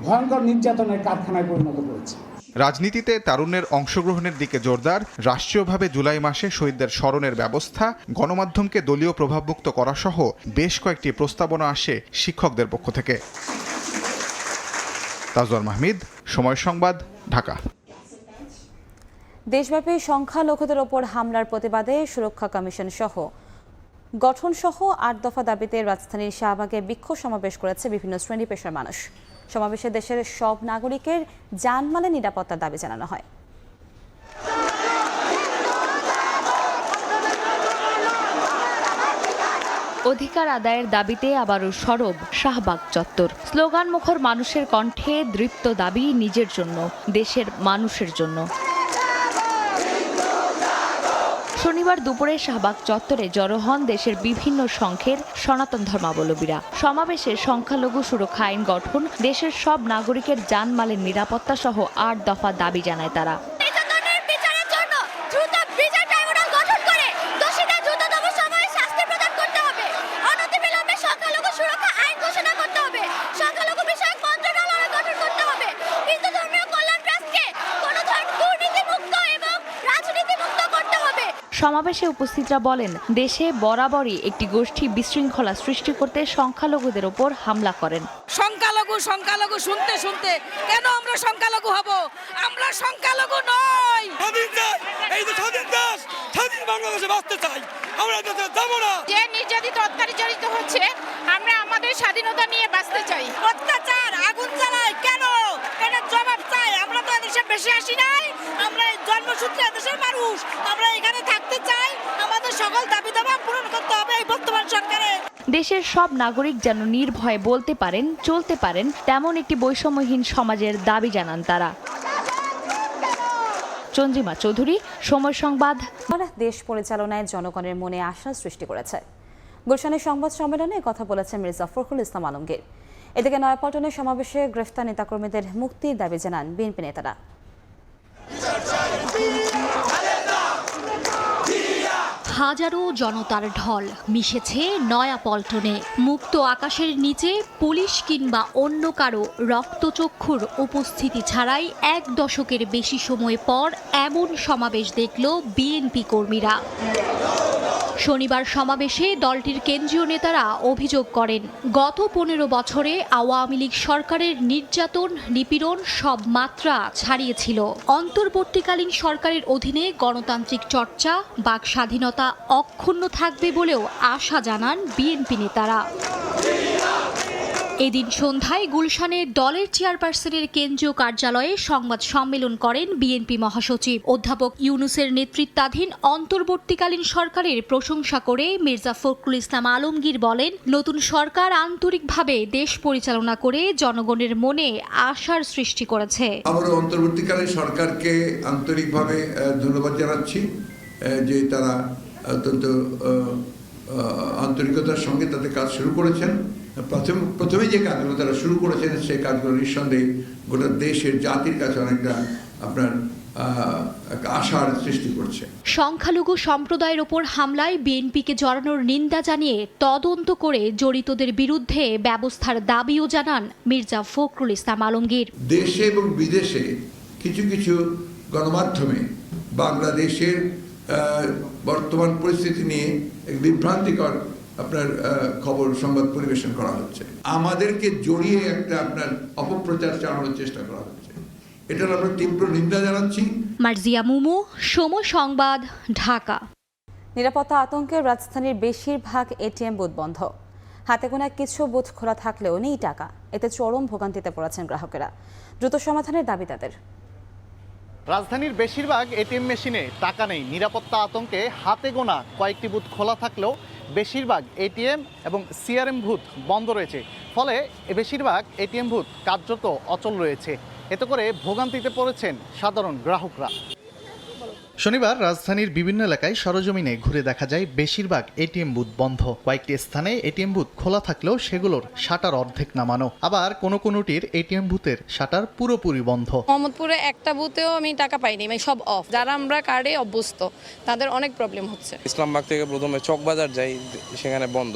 ভয়ঙ্কর নির্যাতনের কারখানায় পরিণত করেছে। রাজনীতিতে তারুণ্যের অংশগ্রহণের দিকে জোরদার, রাষ্ট্রীয়ভাবে জুলাই মাসে শহীদদের স্মরণের ব্যবস্থা, গণমাধ্যমকে দলীয় প্রভাবমুক্ত করা সহ বেশ কয়েকটি প্রস্তাবনা আসে শিক্ষকদের পক্ষ থেকে। তাজওয়ার মাহমিদ, সময় সংবাদ, ঢাকা। দেশব্যাপী সংখ্যালঘুদের ওপর হামলার প্রতিবাদে সুরক্ষা কমিশন সহ গঠন সহ ৮ দফা দাবিতে রাজধানীর শাহবাগে বিক্ষোভ সমাবেশ করেছে বিভিন্ন শ্রেণী পেশার মানুষ। সমাবেশে দেশের সব নাগরিকের জানমালের নিরাপত্তার দাবি জানানো হয়। অধিকার আদায়ের দাবিতে আবারও সরব শাহবাগ চত্বর। স্লোগান মুখর মানুষের কণ্ঠে দৃপ্ত দাবি নিজের জন্য, দেশের মানুষের জন্য। শনিবার দুপুরে শাহবাগ চত্বরে জড়ো হন দেশের বিভিন্ন সংখ্যের সনাতন ধর্মাবলম্বীরা। সমাবেশে সংখ্যালঘু সুরক্ষা আইন গঠন, দেশের সব নাগরিকের জানমালের নিরাপত্তা সহ ৮ দফা দাবি জানায় তারা। সমাবেশে উপস্থিতরা বলেন, দেশে বরাবরই একটি গোষ্ঠী বিশৃঙ্খলা সৃষ্টি করতে সংখ্যালঘুদের ওপর হামলা করেন। সংখ্যালঘু শুনতে শুনতে কেন আমরা সংখ্যালঘু হব? আমরা সংখ্যালঘু নই। এই যে স্বাধীন দেশ, স্বাধীন বাংলাদেশে বাঁচতে চাই, আমরা দেশে যাব না। যে নির্যাতিত অত্যাচারিত হচ্ছে, আমরা আমাদের স্বাধীনতা নিয়ে বাঁচতে চাই। অত্যাচার আগুন জ্বালায় কেন? এটা জবাব চাই। আমরা তো এদেশে বেশি আসি নাই, আমরা জন্মসূত্রে এদেশের মানুষ, আমরা এখানে থাকতে চাই। আমাদের সকল দাবি দাবা পূরণ করতে হবে এই বর্তমান সরকারে। দেশের সব নাগরিক যেন নির্ভয়ে বলতে পারেন, চলতে পারেন, তেমন একটি বৈষম্যহীন সমাজের দাবি জানান তারা। চন্দ্রিমা চৌধুরী, সময় সংবাদ। দেশ পরিচালনায় জনগণের মনে আশা সৃষ্টি করেছে। গুলশানের সংবাদ সম্মেলনে কথা বলেছেন মির্জা ফখরুল ইসলাম আলমগীর। এদিকে নয়াপল্টনের সমাবেশে গ্রেফতার নেতাকর্মীদের মুক্তির দাবি জানান বিএনপি নেতারা। হাজারো জনতার ঢল মিশেছে নয়াপল্টনে। মুক্ত আকাশের নিচে পুলিশ কিংবা অন্য কারো রক্তচক্ষুর উপস্থিতি ছাড়াই ১ দশকের বেশি সময় পর এমন সমাবেশ দেখল বিএনপি কর্মীরা। শনিবার সমাবেশে দলটির কেন্দ্রীয় নেতারা অভিযোগ করেন, গত ১৫ বছরে আওয়ামী লীগ সরকারের নির্যাতন, নিপীড়ন সব মাত্রা ছাড়িয়েছিল। অন্তর্বর্তীকালীন সরকারের অধীনে গণতান্ত্রিক চর্চা, বাক স্বাধীনতা অক্ষুণ্ণ থাকবে বলেও আশা জানান বিএনপি নেতারা। এদিন সন্ধ্যায় গুলশানে দলের চেয়ারপারসনের কেন্দ্রীয় কার্যালয়ে সংবাদ সম্মেলন করেন বিএনপি মহাসচিব অধ্যাপক ইউনূসের নেতৃত্বাধীন অন্তর্বর্তীকালীন সরকারের প্রশংসা করে মির্জা ফখরুল ইসলাম আলমগীর বলেন, নতুন সরকার আন্তরিকভাবে দেশ পরিচালনা করে জনগণের মনে আশার সৃষ্টি করেছে। আমরা অন্তর্বর্তীকালীন সরকারকে আন্তরিকভাবে ধন্যবাদ জানাচ্ছি যে তারা অত্যন্ত আন্তরিকতার সঙ্গে তাদের কাজ শুরু করেছেন। প্রথমে যে কাজগুলো তারা শুরু করেছেন সেই কাজগুলো নিঃসন্দেহে গোটা দেশের জাতির কাছে অনেকটা আপনার আশার সৃষ্টি করছে। সংখ্যালঘু সম্প্রদায়ের ওপর হামলায় বিএনপিকে জড়ানোর নিন্দা জানিয়ে তদন্ত করে জড়িতদের বিরুদ্ধে ব্যবস্থার দাবিও জানান মির্জা ফখরুল ইসলাম আলমগীর। দেশে এবং বিদেশে কিছু কিছু গণমাধ্যমে বাংলাদেশের বর্তমান পরিস্থিতি নিয়ে এক বিভ্রান্তিকর আপনার খবর সংবাদ পরিবেশন করা হচ্ছে। আমাদেরকে জড়িয়ে একটা আপনার অপপ্রচার চালানোর চেষ্টা করা হচ্ছে। এটার আমরা তীব্র নিন্দা জানাচ্ছি। মার্জিয়া মুমু, সময় সংবাদ, ঢাকা। নিরাপত্তা আতঙ্কে রাজধানীর বেশিরভাগ এটিএম বুথ বন্ধ। হাতে গোনা কিছু বুথ খোলা থাকলেও নেই টাকা। এতে চরম ভোগান্তিতে পড়েছেন গ্রাহকেরা। দ্রুত সমাধানের দাবি তাদের। রাজধানীর বেশিরভাগ এটিএম মেশিনে টাকা নেই। নিরাপত্তা আতঙ্কে হাতে গোনা কয়েকটি বুথ খোলা থাকলেও বেশিরভাগ এটিএম এবং সিআরএম বুথ বন্ধ রয়েছে। ফলে বেশিরভাগ এটিএম বুথ কার্যত অচল রয়েছে। এতে করে ভোগান্তিতে পড়েছেন সাধারণ গ্রাহকরা। শনিবার রাজধানীর বিভিন্ন এলাকায় সরজমিনে ঘুরে দেখা যায় বেশিরভাগ এটিএম বুথ বন্ধ। কয়েকটি স্থানে এটিএম বুথ খোলা থাকলেও সেগুলোর শাটার অর্ধেক নামানো। আবার কোনোটির এটিএম বুথের শাটার পুরোপুরি বন্ধ। মোহাম্মদপুরে একটা বুথেও আমি টাকা পাইনি, মানে সব অফ। যারা আমরা কার্ডে অভ্যস্ত তাদের অনেক প্রবলেম হচ্ছে। ইসলামবাগ থেকে প্রথমে চকবাজার যাই, সেখানে বন্ধ।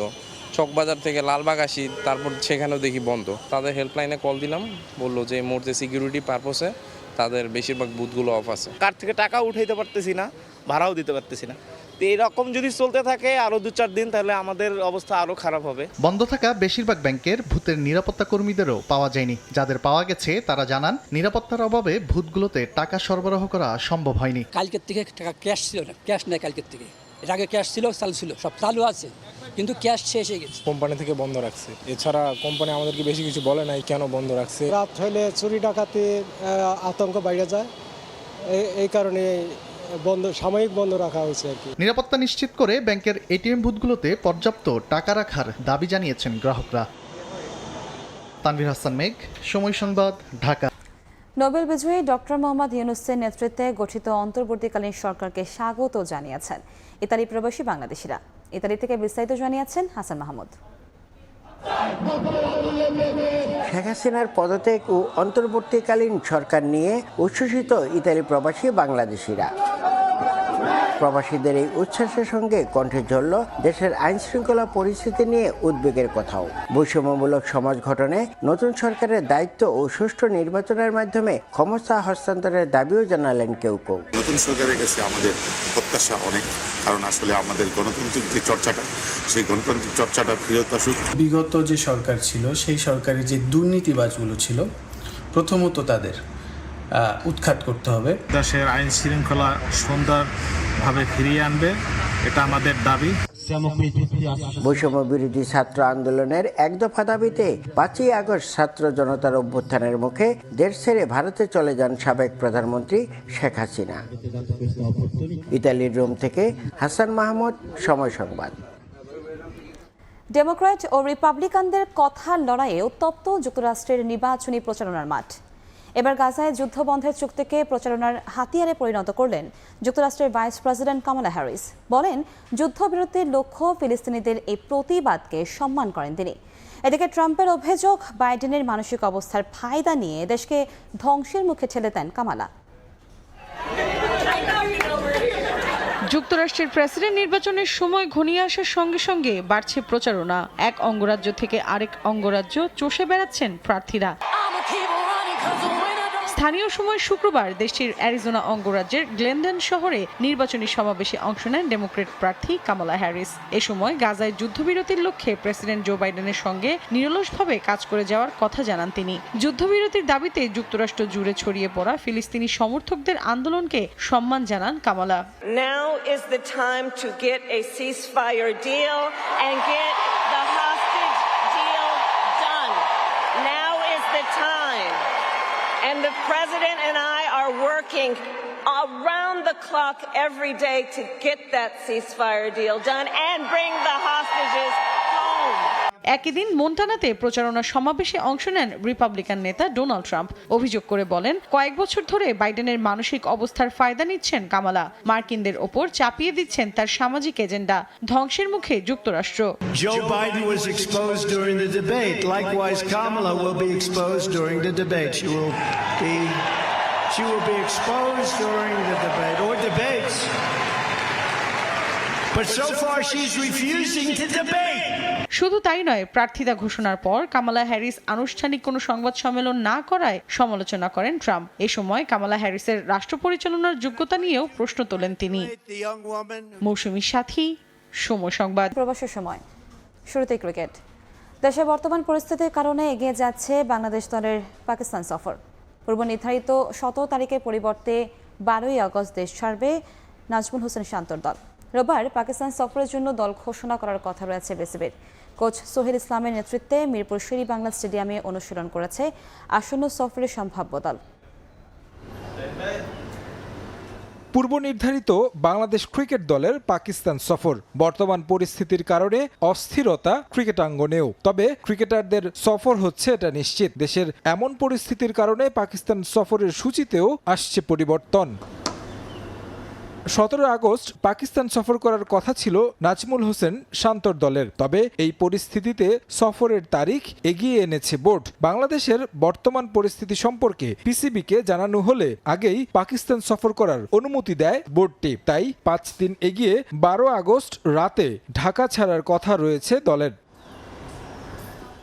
চকবাজার থেকে লালবাগ আসি, তারপর সেখানেও দেখি বন্ধ। তাদের হেল্পলাইনে কল দিলাম, বললো যে এই মুহূর্তে সিকিউরিটি পারপসে তাদের বেশিরভাগ বুথগুলো অফ আছে। কার্ড থেকে টাকা উঠাইতে পারতেছি না, ভাড়াও দিতে পারতেছি না। তো এরকম যদি চলতে থাকে আরো 2-4 দিন, তাহলে আমাদের অবস্থা আরো খারাপ হবে। বন্ধ থাকা বেশিরভাগ ব্যাংকের ভূতের নিরাপত্তা কর্মীদেরও পাওয়া যায়নি। যাদের পাওয়া গেছে তারা জানান, নিরাপত্তার অভাবে ভূতগুলোতে টাকা সরবরাহ করা সম্ভব হয়নি। কালকের থেকে টাকা ক্যাশ ছিল না, ক্যাশ নেই কালকের থেকে। এর আগে ক্যাশ ছিল, চালু ছিল, সব চালু আছে, কিন্তু ক্যাশ শেষ হয়ে গেছে। কোম্পানি থেকে বন্ধ রাখছে। এছাড়া কোম্পানি আমাদেরকে বেশি কিছু বলে নাই কেন বন্ধ রাখছে। রাত হলে চুরি ডাকাতি আতঙ্ক বাইরে যায়, এই কারণে বন্ধ, সাময়িক বন্ধ রাখা হয়েছে আর কি। নিরাপত্তা নিশ্চিত করে ব্যাংকের এটিএম বুথগুলোতে পর্যাপ্ত টাকা রাখার দাবি জানিয়েছেন গ্রাহকরা। তানভীর হাসান মেঘ, সময় সংবাদ, ঢাকা। নোবেল বিজয়ী ডক্টর মোহাম্মদ ইউনূসের নেতৃত্বে গঠিত অন্তর্বর্তীকালীন সরকারকে স্বাগত জানিয়েছেন ইতালি প্রবাসী বাংলাদেশিরা। ইতালি থেকে বিস্তারিত জানিয়েছেন হাসান মাহমুদ। শেখ হাসিনার পদত্যাগ ও অন্তর্বর্তীকালীন সরকার নিয়ে উচ্ছ্বসিত ইতালি প্রবাসী বাংলাদেশিরা। প্রবাসীদের এই উচ্ছ্বাসের সঙ্গে কণ্ঠে ঝরল দেশের আইন শৃঙ্খলা পরিস্থিতি নিয়ে উদ্বেগের কথাও। বৈষম্যমূলক সমাজ গঠনে নতুন সরকারের দায়িত্ব ও সুষ্ঠু নির্বাচনের মাধ্যমে ক্ষমতা হস্তান্তরের দাবিও জানালেন কেউ কেউ। নতুন সরকারের কাছে আমাদের প্রত্যাশা অনেক, কারণ আসলে আমাদের গণতান্ত্রিক যে চর্চাটা, সেই গণতান্ত্রিক চর্চাটা ফিরত আসুক। বিগত যে সরকার ছিল সেই সরকারের যে দুর্নীতিবাজগুলো ছিল, প্রথমত তাদের উৎখাত করতে হবে। দেশের আইন শৃঙ্খলা সুন্দরভাবে ফিরিয়ে আনবে, এটা আমাদের দাবি। বৈষম্য বিরোধী ছাত্র আন্দোলনের এক দফা দাবিতে 5ই আগস্ট ছাত্র জনতার অভ্যুত্থানের মুখে দেশ ছেড়ে ভারতে চলে যান সাবেক প্রধানমন্ত্রী শেখ হাসিনা। ইতালির রোম থেকে হাসান মাহমুদ, সময় সংবাদ। ডেমোক্র্যাট ও রিপাবলিকানদের কথার লড়াইয়ে উত্তপ্ত যুক্তরাষ্ট্রের নির্বাচনী প্রচারণার মাঠ। এবার গাজায় যুদ্ধবন্ধের চুক্তিকে প্রচারণার হাতিয়ারে পরিণত করলেন যুক্তরাষ্ট্রের ভাইস প্রেসিডেন্ট কামালা হ্যারিস। বলেন, যুদ্ধবিরতির লক্ষ্য ফিলিস্তিনিদের এই প্রতিবাদকে সম্মান করেন তিনি। এদিকে ট্রাম্পের অভিযোগ বাইডেনের মানসিক অবস্থার ফায়দা নিয়ে দেশকে ধ্বংসের মুখে ঠেলে দেন কামালা। যুক্তরাষ্ট্রের প্রেসিডেন্ট নির্বাচনের সময় ঘনিয়ে আসার সঙ্গে সঙ্গে বাড়ছে প্রচারণা। এক অঙ্গরাজ্য থেকে আরেক অঙ্গরাজ্য চষে বেড়াচ্ছেন প্রার্থীরা। স্থানীয় সময় শুক্রবার দেশটির অ্যারিজোনা অঙ্গরাজ্যের গ্লেনডেন শহরে নির্বাচনী সমাবেশে অংশ নেন ডেমোক্র্যাট প্রার্থী কামালা হ্যারিস। এ সময় গাজায় যুদ্ধবিরতির লক্ষ্যে প্রেসিডেন্ট জো বাইডেনের সঙ্গে নিরলসভাবে কাজ করে যাওয়ার কথা জানান তিনি। যুদ্ধবিরতির দাবিতে যুক্তরাষ্ট্র জুড়ে ছড়িয়ে পড়া ফিলিস্তিনি সমর্থকদের আন্দোলনকে সম্মান জানান Kamala. Now is the time to get a ceasefire deal and get the hostage deal done. Now is the time. And the president and I are working around the clock every day to get that ceasefire deal done and bring the hostages home. একই দিন মন্টানাতে প্রচারণা সমাবেশে অংশ নেন Republican নেতা Donald Trump. অভিযোগ করে বলেন, কয়েক বছর ধরে বাইডেনের মানসিক অবস্থার ফায়দা নিচ্ছেন কামালা। মার্কিনদের ওপর চাপিয়ে দিচ্ছেন তার সামাজিক এজেন্ডা। ধ্বংসের মুখে যুক্তরাষ্ট্র। Joe Biden was exposed during the debate. Likewise, Kamala will be exposed during the debate. She will be exposed during the debate or debates. But so far she's refusing to debate. শুধু তাই নয়, প্রার্থিতা ঘোষণার পর Kamala Harris আনুষ্ঠানিক কোনো সংবাদ সম্মেলন না করায় সমালোচনা করেন ট্রাম্প। এ সময় কামালা হ্যারিসের রাষ্ট্র পরিচালনার যোগ্যতা নিয়েও প্রশ্ন তোলেন তিনি। মৌসুমীর সাথী, সময় সংবাদ। প্রবাসের সময় শুরুতেই ক্রিকেট। দেশের বর্তমান পরিস্থিতির কারণে এগিয়ে যাচ্ছে বাংলাদেশ দলের পাকিস্তান সফর। পূর্ব নির্ধারিত 17 তারিখের পরিবর্তে 12ই আগস্ট দেশ ছাড়বে নাজমুল হোসেন শান্তর দল। রোববার পাকিস্তান সফরের জন্য দল ঘোষণা করার কথা রয়েছে বিসিবির। কোচ সোহেল ইসলামের নেতৃত্বে মিরপুর শের-ই-বাংলা স্টেডিয়ামে অনুশীলন করেছে আসন্ন সফরের সম্ভাব্য দল। পূর্ব নির্ধারিত বাংলাদেশ ক্রিকেট দলের পাকিস্তান সফর। বর্তমান পরিস্থিতির কারণে অস্থিরতা ক্রিকেটাঙ্গনেও, তবে ক্রিকেটারদের সফর হচ্ছে এটা নিশ্চিত। দেশের এমন পরিস্থিতির কারণে পাকিস্তান সফরের সূচিতেও আসছে পরিবর্তন। 17 আগস্ট পাকিস্তান সফর করার কথা ছিল নাজমুল হোসেন শান্তর দলের, তবে এই পরিস্থিতিতে সফরের তারিখ এগিয়ে এনেছে বোর্ড। বাংলাদেশের বর্তমান পরিস্থিতি সম্পর্কে পিসিবিকে জানানো হলে আগেই পাকিস্তান সফর করার অনুমতি দেয় বোর্ডটি। তাই 5 দিন এগিয়ে 12 আগস্ট রাতে ঢাকা ছাড়ার কথা রয়েছে দলের।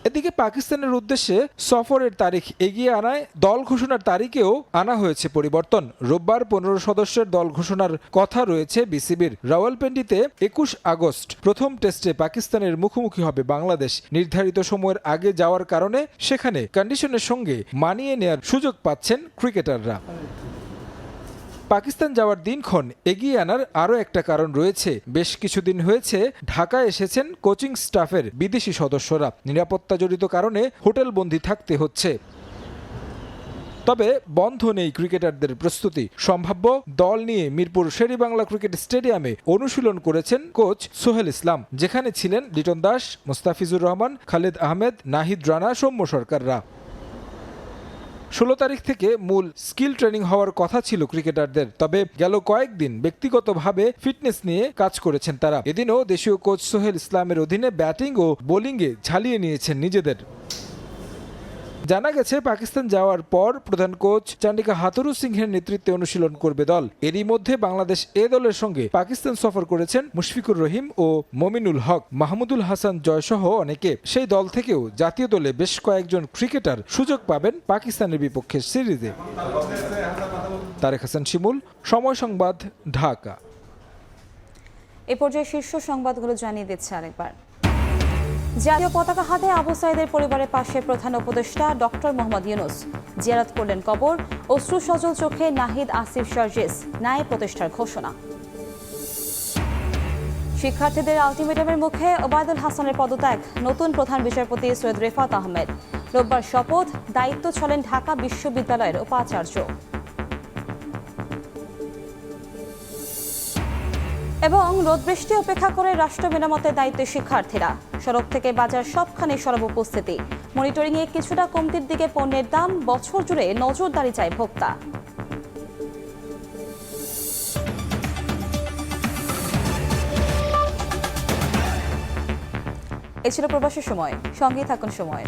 এদিকে পাকিস্তানের উদ্দেশ্যে সফরের তারিখ এগিয়ে আনায় দল ঘোষণার তারিখেও আনা হয়েছে পরিবর্তন। রোববার 15 সদস্যের দল ঘোষণার কথা রয়েছে বিসিবির। রাওয়ালপিন্ডিতে 21 আগস্ট প্রথম টেস্টে পাকিস্তানের মুখোমুখি হবে বাংলাদেশ। নির্ধারিত সময়ের আগে যাওয়ার কারণে সেখানে কন্ডিশনের সঙ্গে মানিয়ে নেয়ার সুযোগ পাচ্ছেন ক্রিকেটাররা। পাকিস্তান যাওয়ার দিনক্ষণ এগিয়ে আনার আরও একটা কারণ রয়েছে। বেশ কিছুদিন হয়েছে ঢাকায় এসেছেন কোচিং স্টাফের বিদেশি সদস্যরা। নিরাপত্তাজনিত কারণে হোটেলবন্দি থাকতে হচ্ছে। তবে বন্ধ নেই ক্রিকেটারদের প্রস্তুতি। সম্ভাব্য দল নিয়ে মিরপুর শের-ই-বাংলা ক্রিকেট স্টেডিয়ামে অনুশীলন করেছেন কোচ সোহেল ইসলাম, যেখানে ছিলেন লিটন দাস, মোস্তাফিজুর রহমান, খালেদ আহমেদ, নাহিদ রানা, সৌম্য সরকাররা। 16 তারিখ থেকে মূল স্কিল ট্রেনিং হওয়ার কথা ছিল ক্রিকেটারদের, তবে গেল কয়েকদিন ব্যক্তিগতভাবে ফিটনেস নিয়ে কাজ করেছেন তারা। এদিনও দেশীয় কোচ সোহেল ইসলামের অধীনে ব্যাটিং ও বোলিংয়ে ঝালিয়ে নিয়েছেন নিজেদের। জানা গেছে পাকিস্তান যাওয়ার পর প্রধান কোচ চান্ডিকা হাথুরু সিংহের নেতৃত্বে অনুশীলন করবে দল। এরই মধ্যে বাংলাদেশ এ দলের সঙ্গে পাকিস্তান সফর করেছেন মুশফিকুর রহিম ও মমিনুল হক, মাহমুদুল হাসান জয় সহ অনেকে। সেই দল থেকেও জাতীয় দলে বেশ কয়েকজন ক্রিকেটার সুযোগ পাবেন পাকিস্তানের বিপক্ষে সিরিজে। তারেক হাসান শিমুল, সময় সংবাদ, ঢাকা। এ পর্যায়ে শীর্ষ সংবাদগুলো জানিয়ে দিচ্ছে আরেকবার। জাতীয় পতাকা হাতে আবু সাইদের পরিবারের পাশে প্রধান উপদেষ্টা ডক্টর মোহাম্মদ ইউনূস জিয়ারত করলেন কবর। অশ্রু সজল চোখে নাহিদ আসিফ শারজিস ন্যায় প্রতিষ্ঠার ঘোষণা। শিক্ষার্থীদের আলটিমেটামের মুখে ওবায়দুল হাসানের পদত্যাগ, নতুন প্রধান বিচারপতি সৈয়দ রেফাত আহমেদ। রোববার শপথ, দায়িত্ব ছলেন ঢাকা বিশ্ববিদ্যালয়ের উপাচার্য। এবং রোদ বৃষ্টি উপেক্ষা করে রাষ্ট্র মেরামতের দায়িত্বে শিক্ষার্থীরা। সড়ক থেকে বাজার সবখানে সরব উপস্থিতি। মনিটরিংয়ে কিছুটা কমতির দিকে পণ্যের দাম, বছর জুড়ে নজরদারি চায় ভোক্তা। এ ছিল প্রবাসী সময়, সঙ্গেই থাকুন সময়।